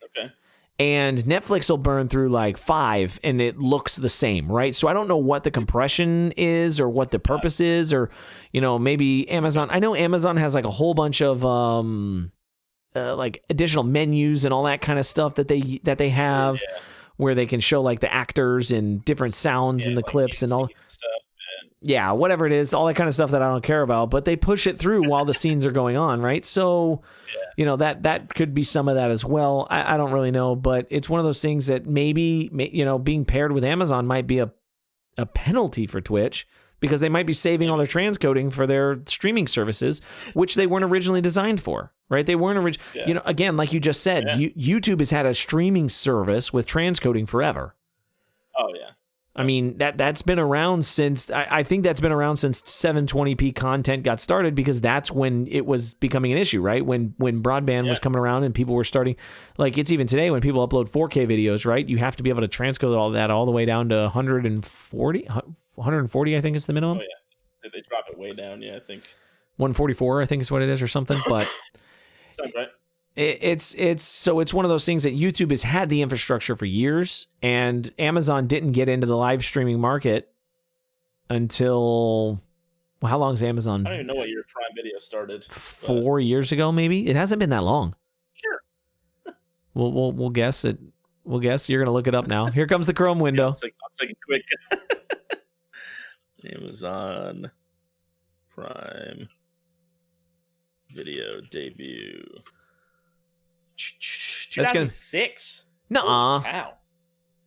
Okay. And Netflix will burn through like 5 and it looks the same, right? So I don't know what the compression is or what the purpose is, or, you know, maybe Amazon. I know Amazon has like a whole bunch of like additional menus and all that kind of stuff that they have where they can show like the actors and different sounds and the like clips and all stuff. Yeah, whatever it is, all that kind of stuff that I don't care about, but they push it through while the scenes are going on, right? So, you know, that could be some of that as well. I don't really know, but it's one of those things that maybe, you know, being paired with Amazon might be a penalty for Twitch, because they might be saving all their transcoding for their streaming services, which they weren't originally designed for, right? They weren't you know, again, like you just said, YouTube has had a streaming service with transcoding forever. Oh yeah. I mean, that's been around since, I think that's been around since 720p content got started, because that's when it was becoming an issue, right? When broadband was coming around and people were starting, like it's even today when people upload 4K videos, right? You have to be able to transcode all that all the way down to 140, I think is the minimum. Oh yeah, they drop it way down. Yeah, I think 144, I think is what it is, or something. But sounds right. It's one of those things that YouTube has had the infrastructure for years, and Amazon didn't get into the live streaming market until, well, how long is Amazon? I don't even know what year Prime Video started. 4 years ago, maybe. It hasn't been that long. Sure. We'll guess it. We'll guess. You're gonna look it up now. Here comes the Chrome window. I'll take a quick. Amazon Prime Video debut. 2006. Nuh-uh. Wow.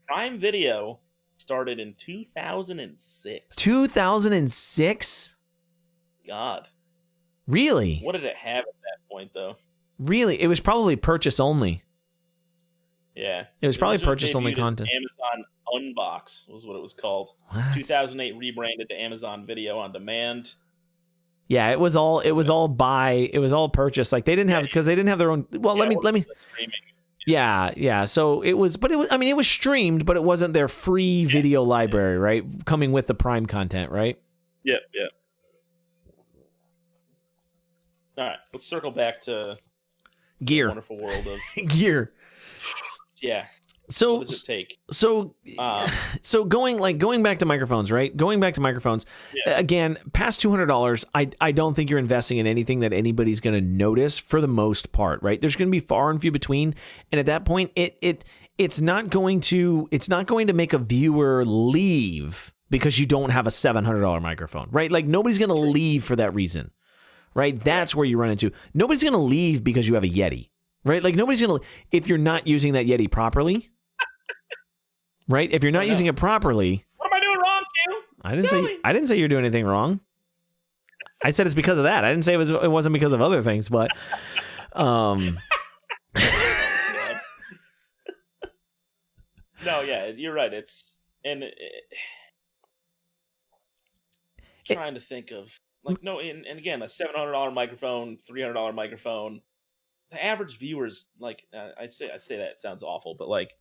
Prime Video started in 2006. 2006? God. Really? What did it have at that point, though? Really? It was probably purchase only. Yeah. It was probably purchase only content. Amazon Unbox was what it was called. What? 2008 rebranded to Amazon Video on Demand. Yeah, it was all purchase. Like they didn't have, because they didn't have their own. Well, let me. Yeah. So it was streamed, but it wasn't their free video library, right? Coming with the Prime content, right? Yep. All right, let's circle back to gear. The wonderful world of gear. Yeah. So what does it take? So going back to microphones, right? Going back to microphones. Again, past $200, I don't think you're investing in anything that anybody's going to notice for the most part, right? There's going to be far and few between, and at that point, it's not going to make a viewer leave because you don't have a $700 microphone, right? Like nobody's going to leave for that reason, right? That's where you run into. Nobody's going to leave because you have a Yeti, right? Like nobody's going to, if you're not using that Yeti properly, right? If you're not using it properly. What am I doing wrong, Q? I didn't say you're doing anything wrong. I said it's because of that. I didn't say it wasn't because of other things, but No, yeah, you're right. Trying to think of like no, and again, a $700 microphone, $300 microphone. The average viewer's like I say that it sounds awful, but like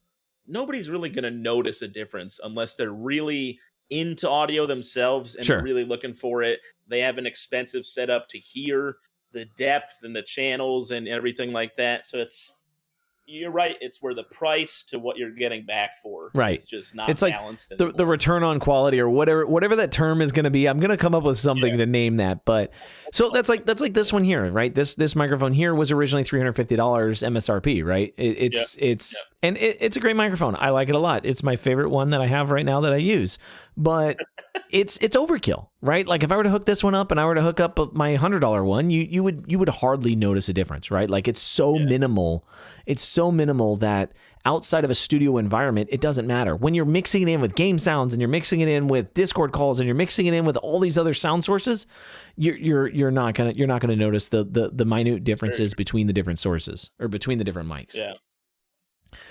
nobody's really gonna notice a difference unless they're really into audio themselves and they're really looking for it. They have an expensive setup to hear the depth and the channels and everything like that. So you're right. It's where the price to what you're getting back for is just not balanced. It's like the return on quality or whatever that term is going to be. I'm going to come up with something to name that. But so that's like this one here, right? This microphone here was originally $350 MSRP, right? It's a great microphone. I like it a lot. It's my favorite one that I have right now that I use. But it's overkill, right? Like if I were to hook this one up and I were to hook up my $100 one, you would hardly notice a difference, right? Like it's so minimal. It's so minimal that outside of a studio environment, it doesn't matter. When you're mixing it in with game sounds and you're mixing it in with Discord calls and you're mixing it in with all these other sound sources, you're not gonna notice the minute differences between the different sources or between the different mics. Yeah,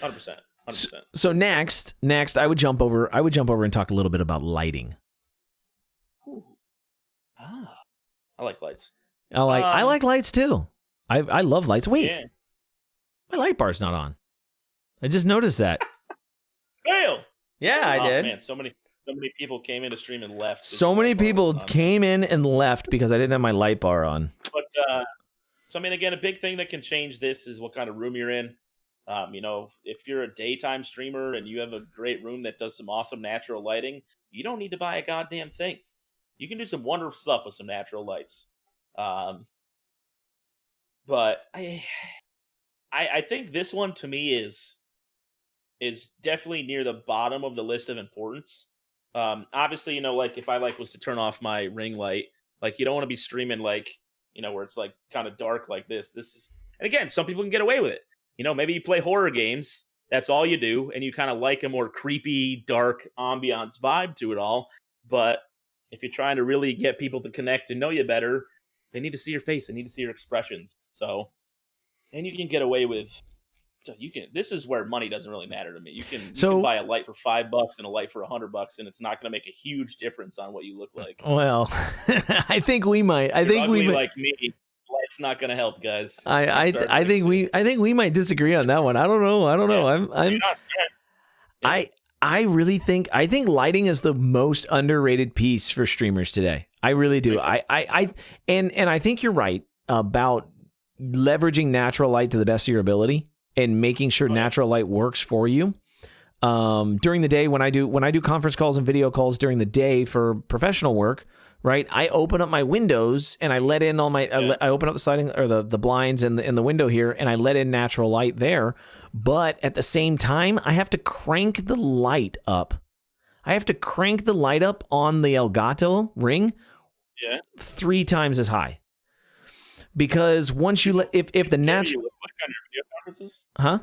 100%. 100%. So next, I would jump over and talk a little bit about lighting. Ooh. I like lights. I like lights too. I love lights. Wait, my light bar's not on. I just noticed that. Fail. Yeah, I did. Man, so many people came in to stream and left. So many people came in and left because I didn't have my light bar on. But so I mean, again, a big thing that can change this is what kind of room you're in. If you're a daytime streamer and you have a great room that does some awesome natural lighting, you don't need to buy a goddamn thing. You can do some wonderful stuff with some natural lights. But I think this one to me is definitely near the bottom of the list of importance. Obviously, like if I was to turn off my ring light, like you don't want to be streaming where it's like kind of dark like this. And again, some people can get away with it. Maybe you play horror games. That's all you do. And you kind of like a more creepy, dark ambiance vibe to it all. But if you're trying to really get people to connect and know you better, they need to see your face. They need to see your expressions. So, and you can get away with, this is where money doesn't really matter to me. You can buy a light for $5 and a light for $100 and it's not going to make a huge difference on what you look like. Well, I think we might. Like me. Light's not going to help, guys. I think we might disagree on that one. I don't know. I really think lighting is the most underrated piece for streamers today. I really do. And I think you're right about leveraging natural light to the best of your ability and making sure natural light works for you. During the day when I do conference calls and video calls during the day for professional work, right? I open up my windows and I let in all my. I open up the sliding or the blinds in the window here, and I let in natural light there. But at the same time, I have to crank the light up. I have to crank the light up on the Elgato ring, 3 times as high. Because once you let if the natural. You look like on your video conferences? Huh?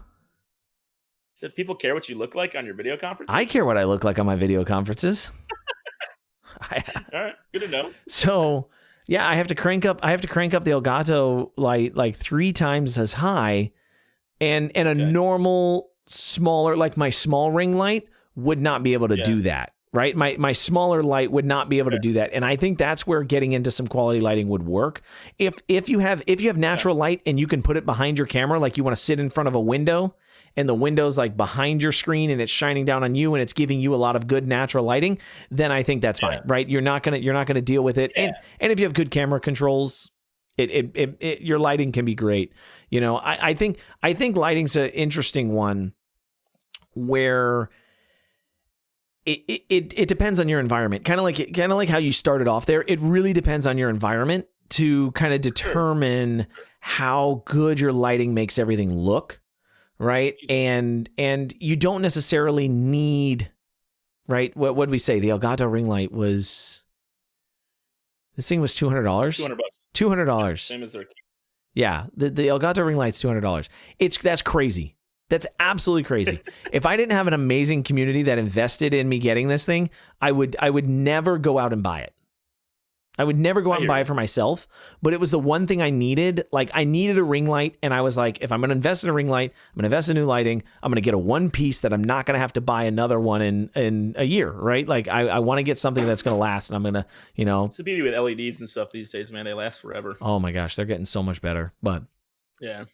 Said people care what you look like on your video conferences? I care what I look like on my video conferences. All right, good to know. So, yeah, I have to crank up the Elgato light like 3 times as high, and a normal smaller, like my small ring light would not be able to do that. Right? My smaller light would not be able to do that. And I think that's where getting into some quality lighting would work. If you have natural light and you can put it behind your camera, like you want to sit in front of a window and the window's like behind your screen and it's shining down on you and it's giving you a lot of good natural lighting, then I think that's fine, right? You're not gonna deal with it. And if you have good camera controls, your lighting can be great. I think lighting's an interesting one where it depends on your environment. Kind of like how you started off there. It really depends on your environment to kind of determine how good your lighting makes everything look, right? And you don't necessarily need right? What did we say? The Elgato ring light was, this thing was $200. $200. $200. Same as their. Yeah, the Elgato ring light's $200. That's crazy. That's absolutely crazy. If I didn't have an amazing community that invested in me getting this thing, I would never go out and buy it. I would never go out and buy it for myself, but it was the one thing I needed. Like, I needed a ring light, and I was like, if I'm going to invest in a ring light, I'm going to invest in new lighting. I'm going to get a one piece that I'm not going to have to buy another one in a year, right? Like, I want to get something that's going to last, and I'm going to, It's the beauty with LEDs and stuff these days, man. They last forever. Oh my gosh, they're getting so much better, but. Yeah,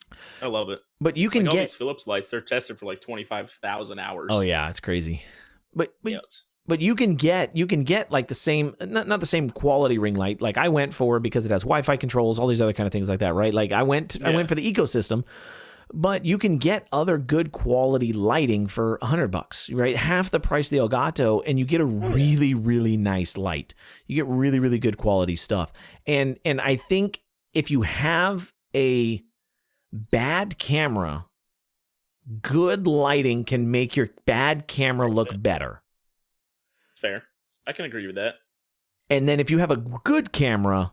I love it. But you can all get these Philips lights. They're tested for like 25,000 hours. Oh yeah, it's crazy. But yeah, but you can get like the same, not the same quality ring light like I went for, because it has Wi-Fi controls, all these other kind of things like that, right? Like I went for the ecosystem, but you can get other good quality lighting for $100, right? Half the price of the Elgato, and you get a really, really nice light. You get really, really good quality stuff. And I think if you have a bad camera, good lighting can make your bad camera look better. Fair. I can agree with that. And then if you have a good camera,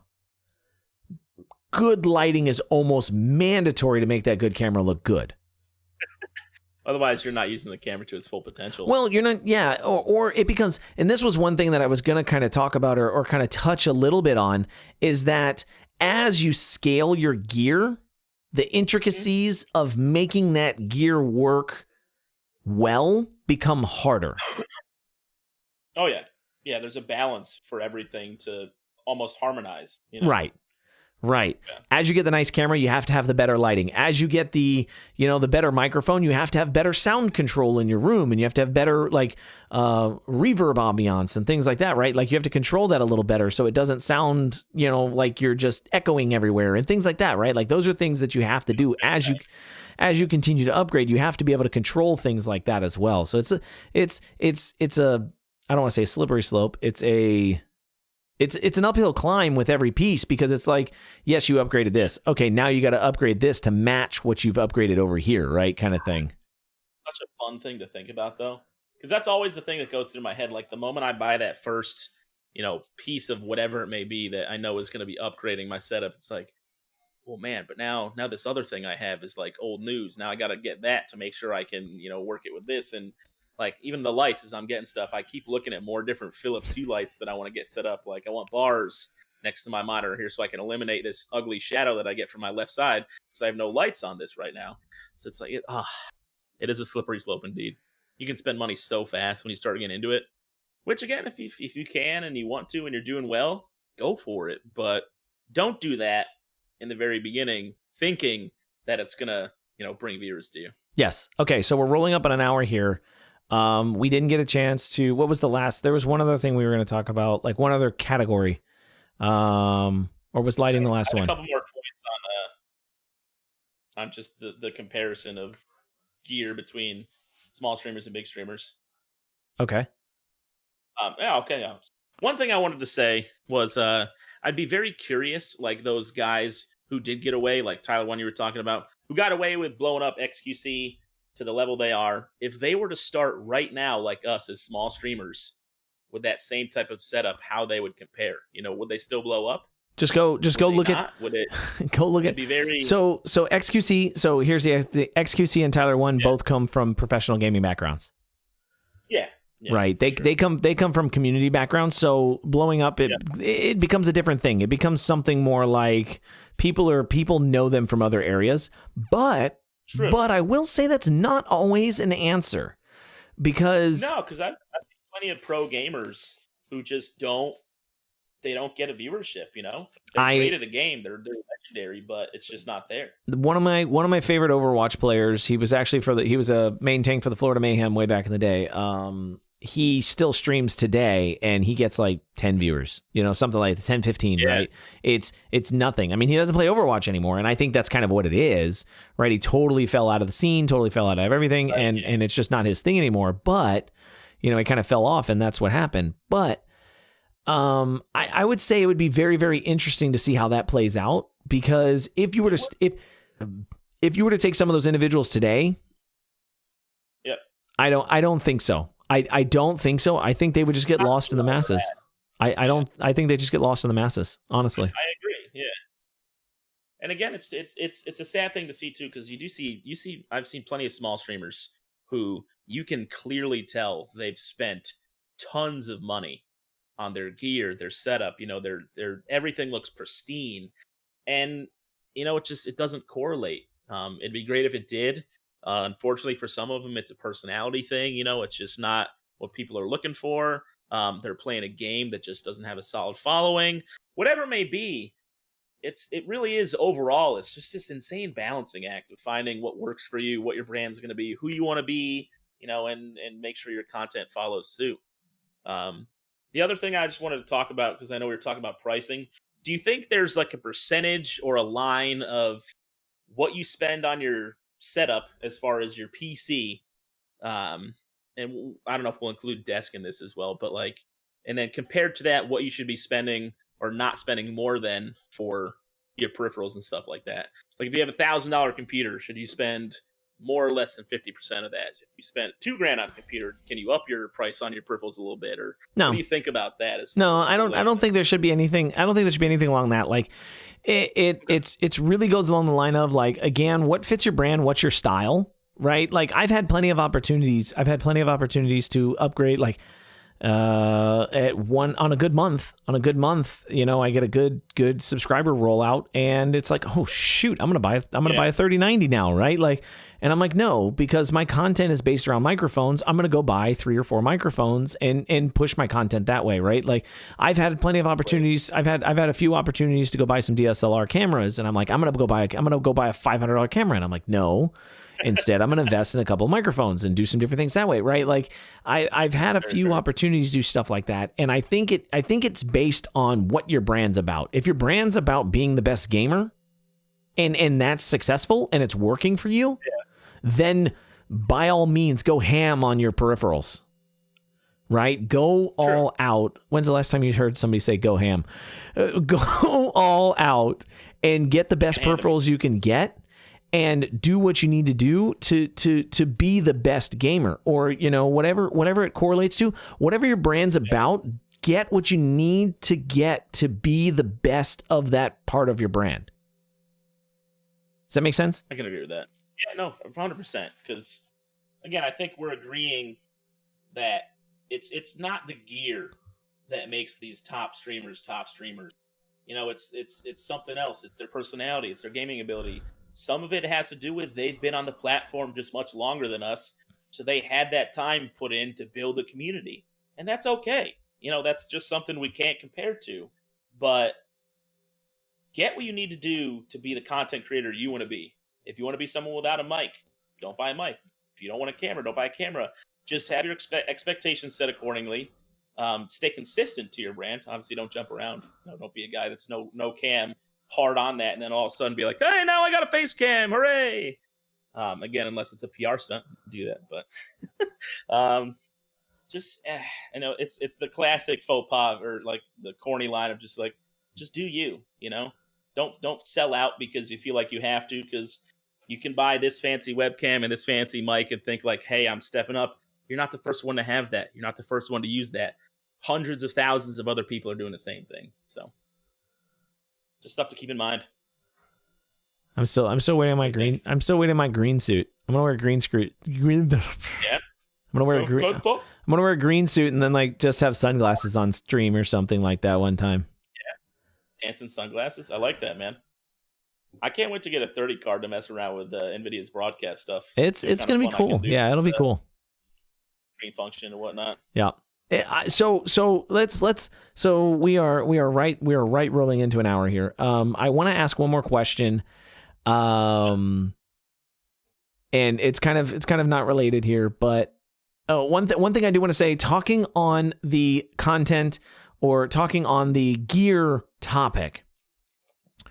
good lighting is almost mandatory to make that good camera look good. Otherwise, you're not using the camera to its full potential. Well, you're not, yeah. Or it becomes, and this was one thing that I was going to kind of talk about or kind of touch a little bit on, is that as you scale your gear, the intricacies of making that gear work well become harder. Oh, yeah. Yeah, there's a balance for everything to almost harmonize. Right. Yeah. As you get the nice camera, you have to have the better lighting. As you get the better microphone, you have to have better sound control in your room, and you have to have better reverb ambiance and things like that, right? Like you have to control that a little better so it doesn't sound, like you're just echoing everywhere and things like that, right? Like those are things that you have to do as you continue to upgrade. You have to be able to control things like that as well. So it's a I don't want to say slippery slope. It's an uphill climb with every piece, because it's like, yes, you upgraded this. Okay, now you got to upgrade this to match what you've upgraded over here, right? Kind of thing. Such a fun thing to think about, though, because that's always the thing that goes through my head. Like the moment I buy that first, piece of whatever it may be that I know is going to be upgrading my setup, it's like, well, man, but now this other thing I have is like old news. Now I got to get that to make sure I can, work it with this. And like even the lights, as I'm getting stuff, I keep looking at more different Philips Hue lights that I want to get set up. Like I want bars next to my monitor here so I can eliminate this ugly shadow that I get from my left side, because I have no lights on this right now. So it's like, it is a slippery slope indeed. You can spend money so fast when you start getting into it, which again, if you can and you want to and you're doing well, go for it. But don't do that in the very beginning thinking that it's going to, bring viewers to you. Yes. Okay, so we're rolling up on an hour here. We didn't get a chance to, what was the last, there was one other thing we were going to talk about, like one other category, or was lighting the last one? A couple more points on just the comparison of gear between small streamers and big streamers. Okay. Okay. One thing I wanted to say was, I'd be very curious, like those guys who did get away, like Tyler, one you were talking about, who got away with blowing up XQC to the level they are, if they were to start right now like us as small streamers with that same type of setup, how they would compare. Would they still blow up? Just go look at would it go look at be very so XQC. So here's the XQC and Tyler One both come from professional gaming backgrounds. Yeah, right. They come from community backgrounds. So blowing up it becomes a different thing. It becomes something more like people know them from other areas. But I will say that's not always an answer, because I've seen plenty of pro gamers who just don't get a viewership. They're great at a game, they're legendary, but it's just not there. One of my favorite Overwatch players, he was actually he was a main tank for the Florida Mayhem way back in the day. He still streams today, and he gets like 10 viewers, something like 10, 15, right? It's nothing. I mean, he doesn't play Overwatch anymore, and I think that's kind of what it is, right? He totally fell out of the scene, totally fell out of everything, and it's just not his thing anymore. But, he kind of fell off, and that's what happened. But I would say it would be very, very interesting to see how that plays out, because if you were to take some of those individuals today, I don't think so. I don't think so. I think they would just get lost in the masses. I think they just get lost in the masses, honestly. I agree. Yeah. And again, it's a sad thing to see too, because you see I've seen plenty of small streamers who you can clearly tell they've spent tons of money on their gear, their setup, their everything looks pristine. And it doesn't correlate. It'd be great if it did. Unfortunately for some of them, it's a personality thing, it's just not what people are looking for. They're playing a game that just doesn't have a solid following. Whatever it may be, it really is overall, it's just this insane balancing act of finding what works for you, what your brand's going to be, who you want to be, and make sure your content follows suit. The other thing I just wanted to talk about, because I know we were talking about pricing, do you think there's like a percentage or a line of what you spend on your setup as far as your PC? And I don't know if we'll include desk in this as well, but and then compared to that, what you should be spending or not spending more than for your peripherals and stuff like that. Like if you have $1,000 computer, should you spend more or less than 50% of that? If you spent $2,000 on a computer, can you up your price on your peripherals a little bit? Or no. What do you think about that? No, I don't think there should be anything. I don't think there should be anything along that. Like it's really goes along the line of again, what fits your brand? What's your style? Right? Like I've had plenty of opportunities to upgrade, on a good month, I get a good subscriber rollout, and it's like, oh shoot, I'm gonna buy a 3090 now, right? And I'm like, no, because my content is based around microphones. I'm gonna go buy 3 or 4 microphones and push my content that way, right? Like I've had plenty of opportunities. I've had a few opportunities to go buy some DSLR cameras, and I'm like, I'm gonna go buy a $500 camera, and I'm like, no. Instead, I'm going to invest in a couple of microphones and do some different things that way, right? Like I've had a few opportunities to do stuff like that, and I think it's based on what your brand's about. If your brand's about being the best gamer, and that's successful and it's working for you, then by all means go ham on your peripherals. Right? Go all out. When's the last time you heard somebody say go ham? Go all out and get the best peripherals you can get. And do what you need to do to be the best gamer, or whatever it correlates to, whatever your brand's about. Get what you need to get to be the best of that part of your brand. Does that make sense? I can agree with that. Yeah, no, 100%. Because again, I think we're agreeing that it's not the gear that makes these top streamers. It's something else. It's their personality. It's their gaming ability. Some of it has to do with they've been on the platform just much longer than us, so they had that time put in to build a community. And that's okay. That's just something we can't compare to. But get what you need to do to be the content creator you want to be. If you want to be someone without a mic, don't buy a mic. If you don't want a camera, don't buy a camera. Just have your expectations set accordingly. Stay consistent to your brand. Obviously, don't jump around. Don't be a guy that's no cam, hard on that, and then all of a sudden be like, hey, now I got a face cam, hooray. Again, unless it's a PR stunt, do that. But it's the classic faux pas, or like the corny line of just do you, don't sell out because you feel like you have to, because you can buy this fancy webcam and this fancy mic and think like, hey, I'm stepping up. You're not the first one to have that. You're not the first one to use that. Hundreds of thousands of other people are doing the same thing. So just stuff to keep in mind. I'm still waiting on my green. I'm still waiting on my green suit. I'm gonna wear a green suit. Yeah. I'm gonna wear I'm gonna wear a green suit and then just have sunglasses on stream or something like that one time. Yeah, dancing sunglasses. I like that, man. I can't wait to get a 30 card to mess around with NVIDIA's broadcast stuff. It's gonna be cool. Yeah, it'll be cool. Green function and whatnot. Yeah. So we are right rolling into an hour here. I want to ask one more question. And it's kind of not related here, but one thing I do want to say, talking on the content or talking on the gear topic.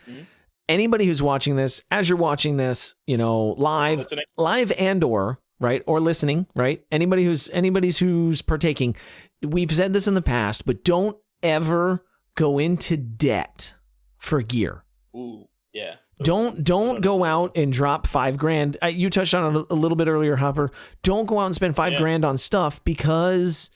Mm-hmm. Anybody who's watching this, as you're watching this, live and or right, or listening, right? Anybody who's partaking, we've said this in the past, but don't ever go into debt for gear. Ooh, yeah. Don't go out and drop $5,000. You touched on it a little bit earlier, Hopper. Don't go out and spend $5,000 on stuff because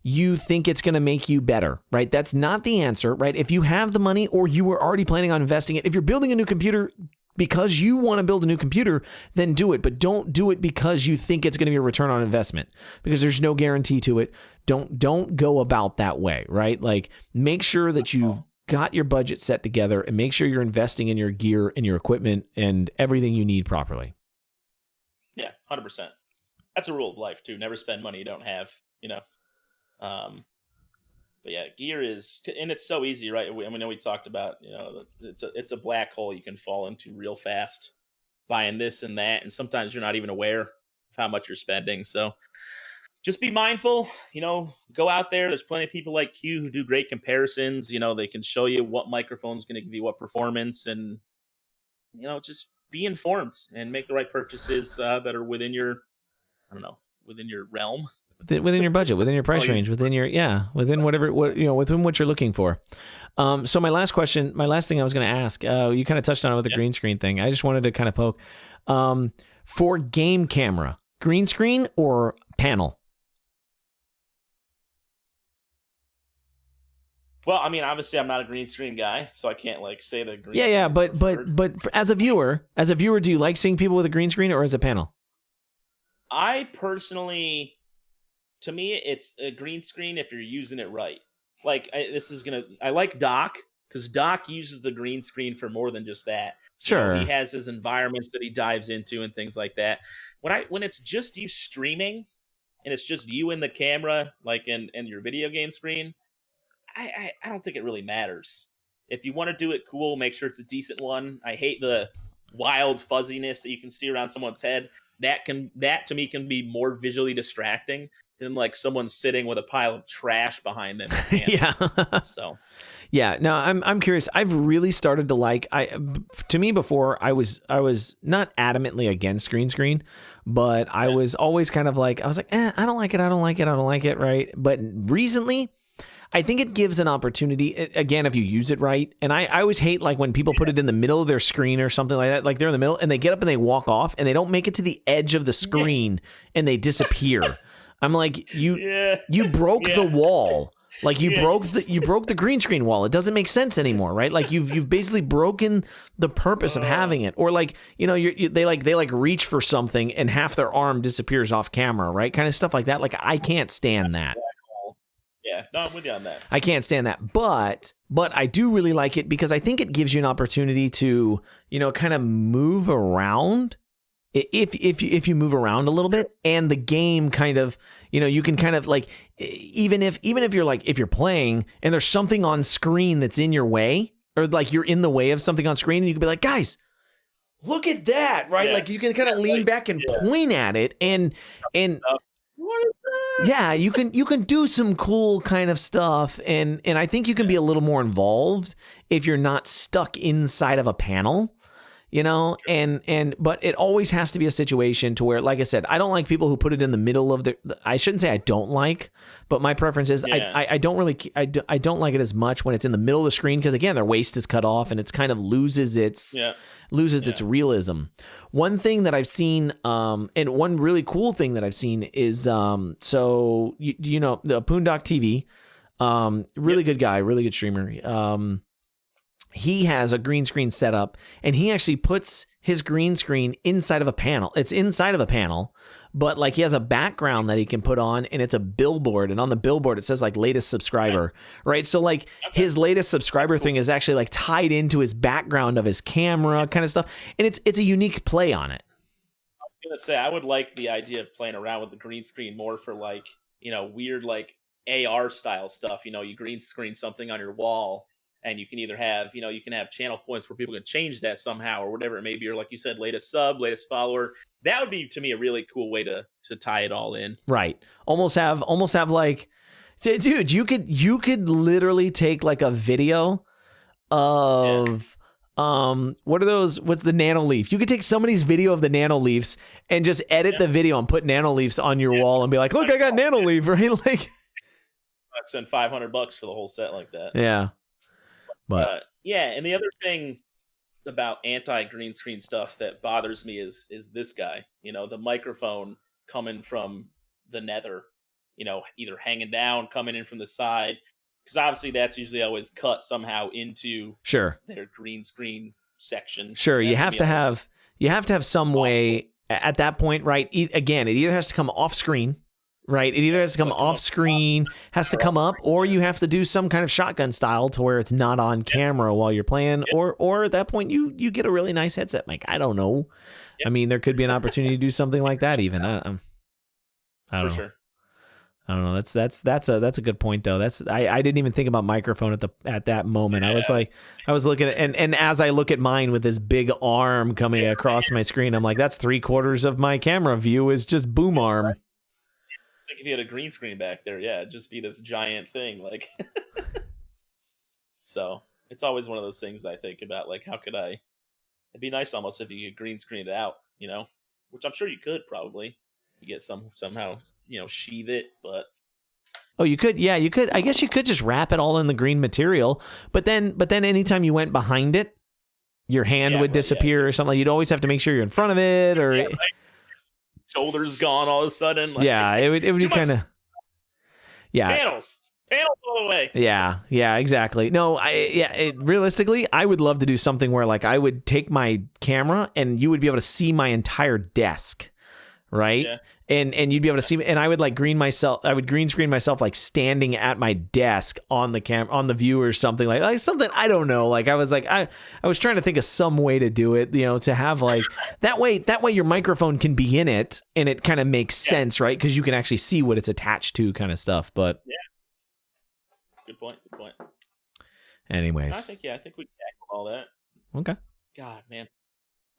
you think it's going to make you better, right? That's not the answer, right? If you have the money or you were already planning on investing it, if you're building a new computer because you want to build a new computer, then do it. But don't do it because you think it's going to be a return on investment, because there's no guarantee to it. Don't go about that way, right? Like, make sure that you've got your budget set together and make sure you're investing in your gear and your equipment and everything you need properly. Yeah, 100%. That's a rule of life too. Never spend money you don't have, you know. But yeah, gear is, and it's so easy, right? I know we talked about, you know, it's a black hole you can fall into real fast, buying this and that, and sometimes you're not even aware of how much you're spending. So just be mindful, you know, go out there. There's plenty of people like Q who do great comparisons. You know, they can show you what microphone's going to give you what performance, and, you know, just be informed and make the right purchases that are within your, I don't know, within your realm. Within your budget, within your price range, within whatever, within what you're looking for. So my last thing I was going to ask, you kind of touched on it with the green screen thing. I just wanted to kind of poke, for game camera, green screen or panel? Well, I mean, obviously I'm not a green screen guy, so I can't like say the green. Yeah, but as a viewer, do you like seeing people with a green screen or as a panel? I personally, to me, it's a green screen if you're using it right. Like, I like Doc, because Doc uses the green screen for more than just that. Sure. You know, he has his environments that he dives into and things like that. When it's just you streaming and it's just you and the camera, like in your video game screen, I don't think it really matters. If you want to do it cool, make sure it's a decent one. I hate the wild fuzziness that you can see around someone's head. That to me can be more visually distracting than like someone sitting with a pile of trash behind them. Yeah. So. Yeah. No, I'm curious. I've really started to like. To me, before I was not adamantly against green screen, but I was always kind of like, I was like, I don't like it. Right. But recently, I think it gives an opportunity, again, if you use it right. And I always hate like when people put it in the middle of their screen or something like that. Like they're in the middle and they get up and they walk off and they don't make it to the edge of the screen and they disappear. I'm like, you broke the wall. Like you broke the green screen wall. It doesn't make sense anymore, right? Like you've basically broken the purpose of having it. Or like, you know, they reach for something and half their arm disappears off camera, right? Kind of stuff like that. Like I can't stand that. Yeah, no, I'm with you on that. I can't stand that, but I do really like it because I think it gives you an opportunity to, you know, kind of move around. If you move around a little bit, and the game kind of, you know, you can kind of like, even if you're like, if you're playing and there's something on screen that's in your way, or like you're in the way of something on screen, and you can be like, guys, look at that, right? Yeah. Like you can kind of lean back and point at it, and what is that? Yeah, you can do some cool kind of stuff, and I think you can be a little more involved if you're not stuck inside of a panel, you know. But it always has to be a situation to where, like I said, I don't like people who put it in the middle of I shouldn't say I don't like, but my preference is I don't like it as much when it's in the middle of the screen, because again, their waist is cut off and it's kind of loses its realism. One thing that I've seen, and one really cool thing that I've seen is, so you know, the Poondock TV, really good guy, really good streamer. He has a green screen set up, and he actually puts his green screen inside of a panel. It's inside of a panel, but like he has a background that he can put on, and it's a billboard, and on the billboard it says like latest subscriber, right? So like his latest subscriber thing is actually like tied into his background of his camera kind of stuff, and it's a unique play on it. I was gonna say, I would like the idea of playing around with the green screen more for like, you know, weird like AR style stuff. You know, you green screen something on your wall, and you can either have, you know, you can have channel points where people can change that somehow or whatever it may be, or like you said, latest sub, latest follower. That would be, to me, a really cool way to tie it all in. Right. Almost have like, dude, you could literally take like a video of what are those? What's the nano leaf? You could take somebody's video of the nano leaves and just edit the video and put nano leaves on your wall and be like, look, I got nano leaf, right? Like, I'd spend $500 for the whole set like that. Yeah. But yeah, and the other thing, about anti-green screen stuff that bothers me is this guy. The microphone coming from the nether, either hanging down, coming in from the side, because obviously that's usually always cut somehow into their green screen section. Sure, you have to have some way at that point, right? Again, it either has to come off screen. Right, it either has to come off screen, has to come up, or you have to do some kind of shotgun style to where it's not on camera while you're playing, or at that point you get a really nice headset mic. I don't know. I mean, there could be an opportunity to do something like that even. I don't know. Sure. I don't know. That's a good point though. I didn't even think about microphone at that moment. I was looking at and as I look at mine with this big arm coming across my screen, I'm like, that's 3/4 of my camera view is just boom arm. Like if you had a green screen back there, it'd just be this giant thing. Like, so it's always one of those things I think about. Like, how could it'd be nice almost if you could green screen it out, which I'm sure you could probably. You get somehow, sheathe it, but. Oh, you could. Yeah, you could. I guess you could just wrap it all in the green material. But then anytime you went behind it, your hand would disappear or something. You'd always have to make sure you're in front of it or. Right. Shoulders gone all of a sudden. Like, it would be kind of. Yeah. Panels all the way. Yeah, exactly. No, realistically, I would love to do something where like I would take my camera and you would be able to see my entire desk, right? Yeah. And you'd be able to see, and I would like green screen myself like standing at my desk on the on the view or something like something, I don't know. Like I was trying to think of some way to do it, to have like that way your microphone can be in it and it kind of makes sense, right? Because you can actually see what it's attached to, kind of stuff. But good point. Anyways, I think we tackled all that. Okay. God, man,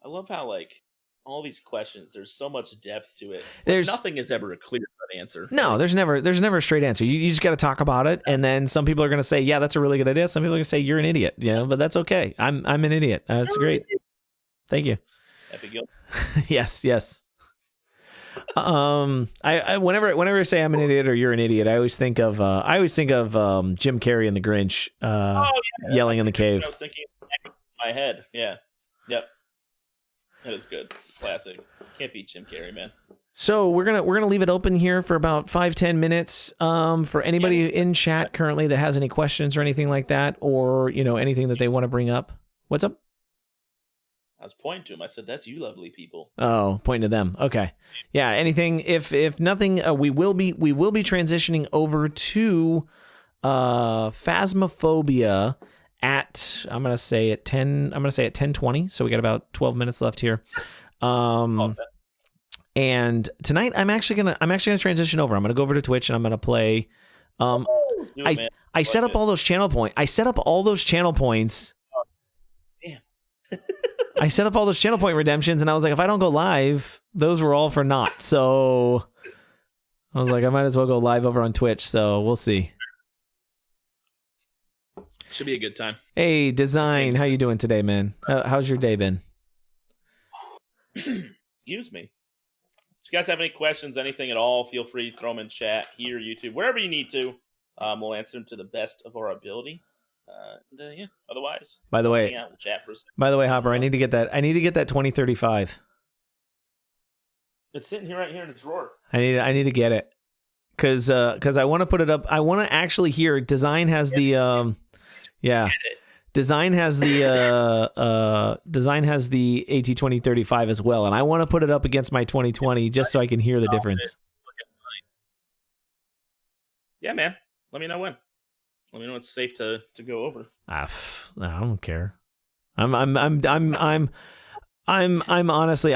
I love how like. All these questions, there's so much depth to it. Nothing is ever a clear-cut answer. No, there's never a straight answer. You just got to talk about it, and then some people are going to say, "Yeah, that's a really good idea." Some people are going to say, "You're an idiot," but that's okay. I'm an idiot. That's great. Thank you. Epic guilt. Yes. I whenever I say I'm an idiot or you're an idiot, I always think of Jim Carrey in The Grinch, yelling in the cave. I was thinking in my head. Yeah. Yep. That is good. Classic. Can't beat Jim Carrey, man. So we're gonna leave it open here for about 5-10 minutes. For anybody in chat currently that has any questions or anything like that, or anything that they want to bring up. What's up? I was pointing to him. I said, "That's you, lovely people." Oh, pointing to them. Okay. Yeah. Anything? If nothing, we will be transitioning over to Phasmophobia. I'm gonna say at 10:20, so we got about 12 minutes left here. And tonight I'm actually gonna transition over. I'm gonna go over to Twitch and I'm gonna play. I set up all those channel points. I set up all those channel points. Oh, damn. I set up all those channel point redemptions, and I was like, if I don't go live, those were all for naught. So I was like, I might as well go live over on Twitch. So we'll see. Should be a good time. Hey, Design, how you doing today, man? How's your day been? Use me. If you guys have any questions, anything at all, feel free to throw them in chat here, YouTube, wherever you need to. We'll answer them to the best of our ability. Otherwise, by the way, we'll chat for a second. By the way, Hopper, I need to get that 2035. It's sitting here right here in the drawer. I need to get it because I want to put it up. I want to actually hear. Design has the Design has the AT2035 as well, and I want to put it up against my 2020 just so I can hear the difference. Yeah, man. Let me know when. Let me know it's safe to go over. I don't care. I'm honestly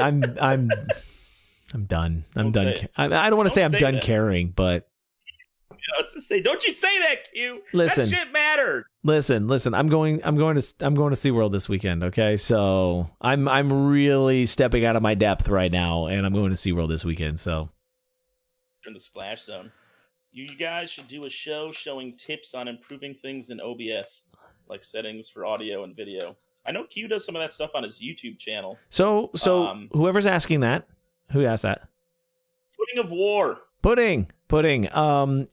I'm done. I'm done. I don't want to say I'm done caring, but. Let's just say, don't you say that, Q. Listen, that shit matters. Listen. I'm going to SeaWorld this weekend. Okay, so I'm really stepping out of my depth right now, and I'm going to SeaWorld this weekend. So, in the splash zone, you guys should do a show showing tips on improving things in OBS, like settings for audio and video. I know Q does some of that stuff on his YouTube channel. So whoever's asking that, who asked that? Pudding of War. Pudding.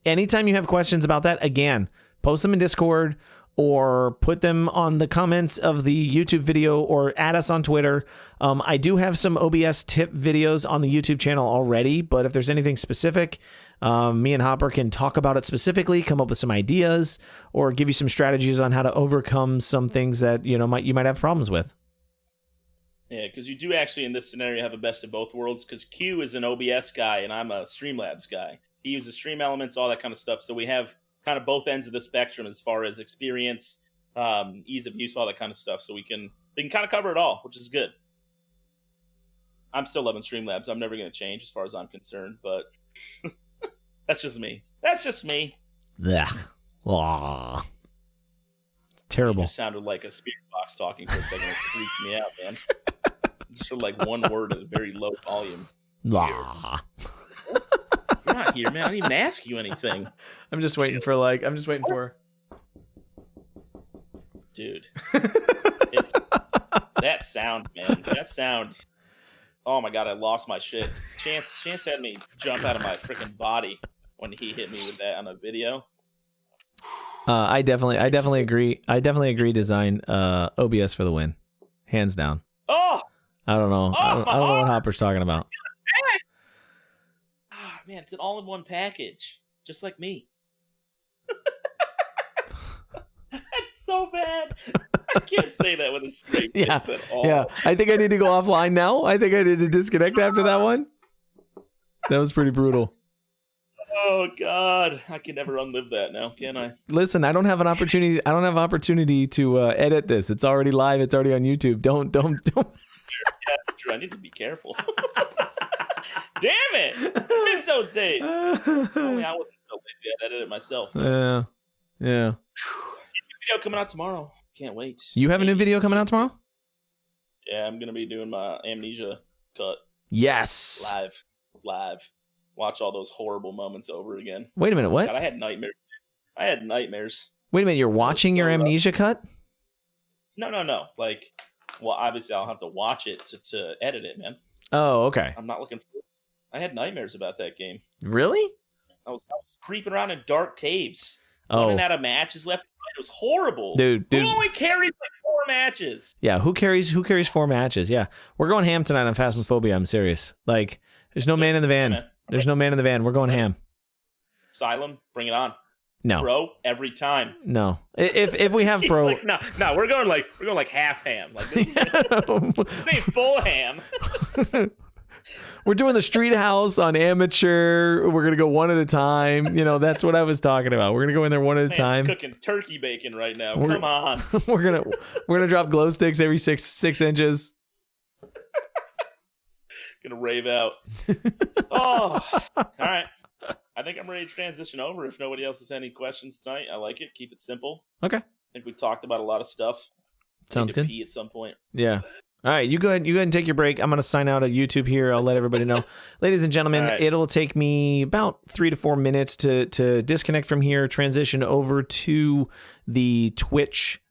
Anytime you have questions about that, again, post them in Discord or put them on the comments of the YouTube video or add us on Twitter. I do have some OBS tip videos on the YouTube channel already, but if there's anything specific, me and Hopper can talk about it specifically, come up with some ideas, or give you some strategies on how to overcome some things that you might have problems with. Yeah, because you do actually in this scenario have a best of both worlds, because Q is an OBS guy and I'm a Streamlabs guy. He uses Stream Elements, all that kind of stuff. So we have kind of both ends of the spectrum as far as experience, ease of use, all that kind of stuff. So we can kind of cover it all, which is good. I'm still loving Streamlabs. I'm never going to change as far as I'm concerned, but that's just me. That's just me. Ugh. Aw. It's terrible. You just sounded like a spirit box talking for a second. It freaked me out, man. Just for like one word at a very low volume. Aw. You're not here, man. I didn't even ask you anything. I'm just waiting for. Dude. It's that sound, man. That sound. Oh my god, I lost my shit. Chance had me jump out of my freaking body when he hit me with that on a video. I definitely agree. I definitely agree. Design OBS for the win, hands down. Oh, I don't know. I don't know what Hopper's talking about. Ah, man, it's an all-in-one package, just like me. That's so bad. I can't say that with a straight face at all. Yeah, I think I need to go offline now. I think I need to disconnect after that one. That was pretty brutal. Oh God, I can never unlive that now, can I? Listen, I don't have an opportunity. I don't have opportunity to edit this. It's already live. It's already on YouTube. Don't. Yeah, true. I need to be careful. Damn it! I miss those days. Only I wasn't so lazy. I'd edit it myself. Yeah. Video coming out tomorrow. Can't wait. You have a new video coming out tomorrow? Yeah, I'm gonna be doing my Amnesia cut. Yes. Live. Watch all those horrible moments over again. Wait a minute, what? God, I had nightmares. Wait a minute, you're watching your Amnesia cut? No. Like, well, obviously I'll have to watch it to edit it, man. Oh, okay. I'm not looking for it. I had nightmares about that game. Really? I was creeping around in dark caves. Running out of matches left. It was horrible. Dude. Who only carries like 4 matches? Yeah, who carries 4 matches? Yeah. We're going ham tonight on Phasmophobia. I'm serious. Like, there's no man in the van. There's no man in the van. We're going ham. Asylum, bring it on. No. Pro every time. No. If we have pro, like, no, we're going like half ham. Like this ain't full ham. We're doing the street house on amateur. We're gonna go one at a time. That's what I was talking about. We're gonna go in there one at a time. Cooking turkey bacon right now. Come on. we're gonna drop glow sticks every 6 inches. Gonna rave out. Oh, all right. I think I'm ready to transition over. If nobody else has any questions tonight, I like it. Keep it simple. Okay. I think we talked about a lot of stuff. Sounds good. Pee at some point. Yeah. All right, you go ahead and take your break. I'm going to sign out of YouTube here. I'll let everybody know. Ladies and gentlemen, It'll take me about 3 to 4 minutes to disconnect from here, transition over to the Twitch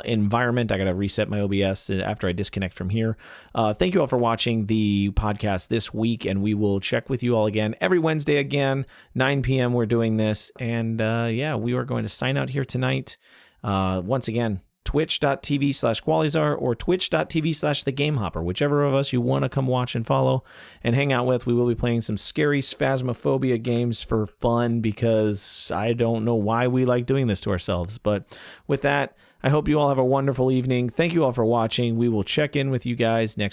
environment. I got to reset my OBS after I disconnect from here. Thank you all for watching the podcast this week, and we will check with you all again every Wednesday again, 9 p.m. We're doing this, and we are going to sign out here tonight. Once again, twitch.tv/Qualizar or twitch.tv/TheGameHopper, whichever of us you want to come watch and follow and hang out with. We will be playing some scary Phasmophobia games for fun because I don't know why we like doing this to ourselves. But with that, I hope you all have a wonderful evening. Thank you all for watching. We will check in with you guys next